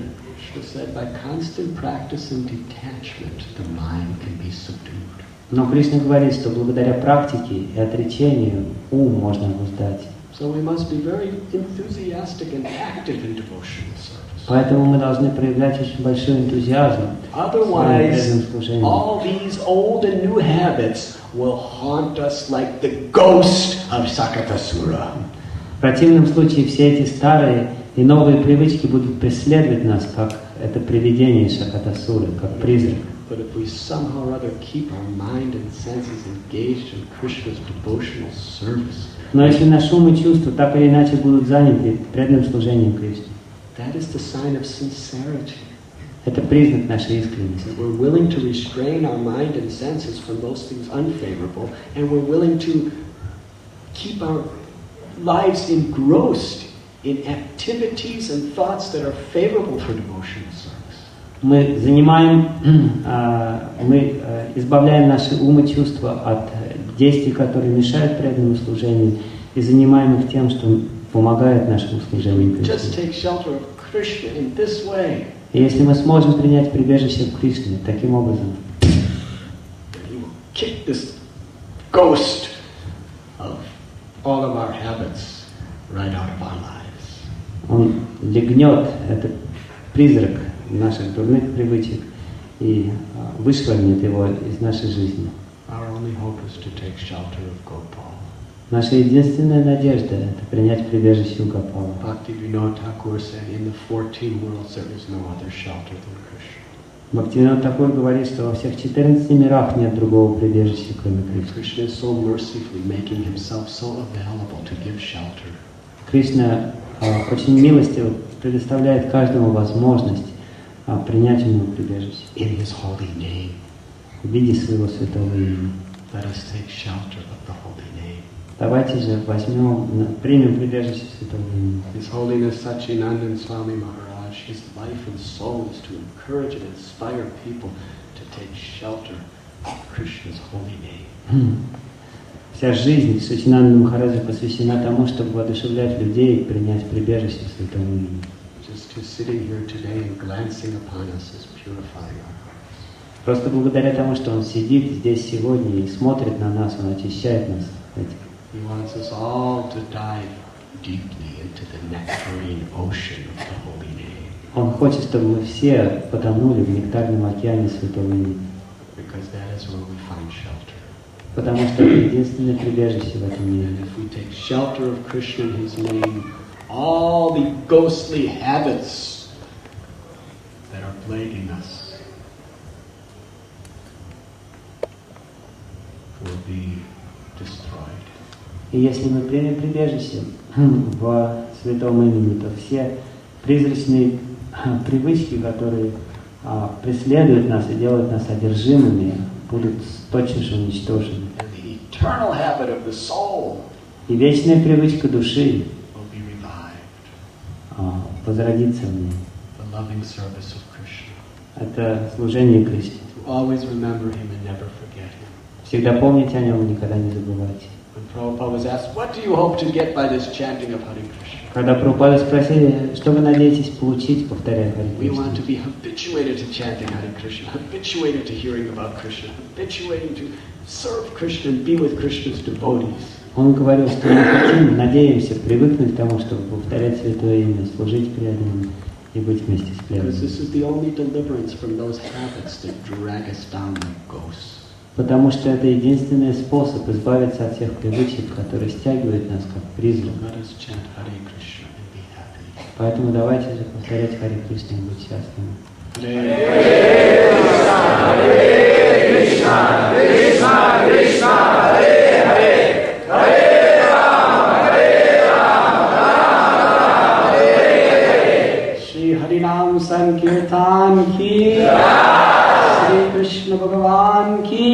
Krishna said by constant practice and detachment, the mind can be subdued. Но Кришна говорит, что благодаря практике и отречению ум можно обуздать. So we must be very enthusiastic and active in devotional service. Поэтому мы должны проявлять очень большой энтузиазм в своем преданном служении. All these old and new habits will haunt us like the ghost of Sakatasura. В противном случае все эти старые и новые привычки будут преследовать нас, как это привидение Шакатасуры, как призрак. But if we somehow or other keep our mind and senses engaged in Krishna's devotional service, Но если наши ум и чувства так или иначе будут заняты преданным служением Кришне, that is the sign of sincerity. это признак нашей искренности. That we're willing to restrain our mind and senses from those things unfavorable, and we're willing to keep our lives engrossed in activities and thoughts that are favorable for devotional service. Мы избавляем наши ум и чувства от действий, которые мешают преданному служению, и занимаем их тем, что помогает нашему служению Just Кришне. take shelter of Krishna in this way. И если мы сможем принять прибежище в Кришне таким образом, He will kick this ghost of all of our habits right out of our lives. он легнет этот призрак наших дурных привычек и вышвырнет его из нашей жизни. Our only hope is to take shelter of Gopal. Наша единственная надежда – это принять прибежище у Гопала. Bhaktivinoda Thakur said, in the 14 worlds there is no other shelter than Krishna. Бхактивинода Такур говорит, что во всех 14 мирах нет другого прибежища, кроме Кришны. Krishna is so mercifully making himself so available to give shelter. Кришна очень милостиво предоставляет каждому возможность принять у него прибежище In his holy name, в виде своего святого имени. let us take shelter of the holy name. Давайте же примем прибежище святого имени. His Holiness Sachinandan Swami Maharaj, his life and soul is to encourage and inspire people to take shelter of Krishna's holy name. Вся жизнь Сачинанды Махараджа посвящена тому, чтобы воодушевлять людей и принять прибежище святого имени. Just to sitting here today and glancing upon us is purifying our hearts. Просто благодаря тому, что он сидит здесь сегодня и смотрит на нас, он очищает нас. He wants us all to dive deeply into the nectarine ocean of the holy name. Он хочет, чтобы мы все потонули в нектарном океане святого имени. Because that is where we find shelter. Потому что это единственное прибежище в этом мире. And if we take shelter of Krishna in his name, all the ghostly habits that are plaguing us will be destroyed. И если мы примем прибежище в святом имени, то все призрачные привычки, которые преследуют нас и делают нас одержимыми, будут тотчас же уничтожены. And the eternal habit of the soul И вечная привычка души will be revived. возродится в ней. The loving service of Krishna. Это служение Кришне. To always remember him and never forget him. Всегда помните о нем и никогда не забывайте. When Prabhupada was asked, what do you hope to get by this chanting of Hare Krishna? Когда Прабхупаду спросили, что вы надеетесь получить, повторяя Харе We want Кришна, to be habituated to chanting Hare Krishna, habituated to hearing about Krishna, habituated to serve Krishna and be with Krishna's devotees. он говорил, что мы хотим, надеемся привыкнуть к тому, чтобы повторять святое имя, служить преданным и быть вместе с Because преданными. this is the only deliverance from those habits that drag us down like ghosts. Потому что это единственный способ избавиться от всех привычек, которые стягивают нас как призрак. Let us chant Hare Krishna and be happy. Поэтому давайте же повторять Харе Кришна и быть счастливыми. Hare Krishna, Krishna Krishna, Hare Hare, Hare Rama, Rama, Hare Hare. Shri Harinam Sankirtan ki Shri Krishna Bhagavan ki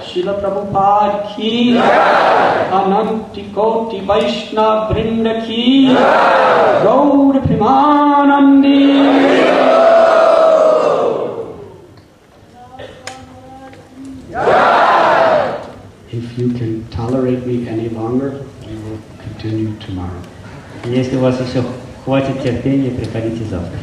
Srila Prabhupada ki Ananti Koti Vaishnava Vrinda ki Gaur Premanandi. If you can tolerate me any longer, we will continue tomorrow. Если у вас еще хватит терпения, приходите завтра.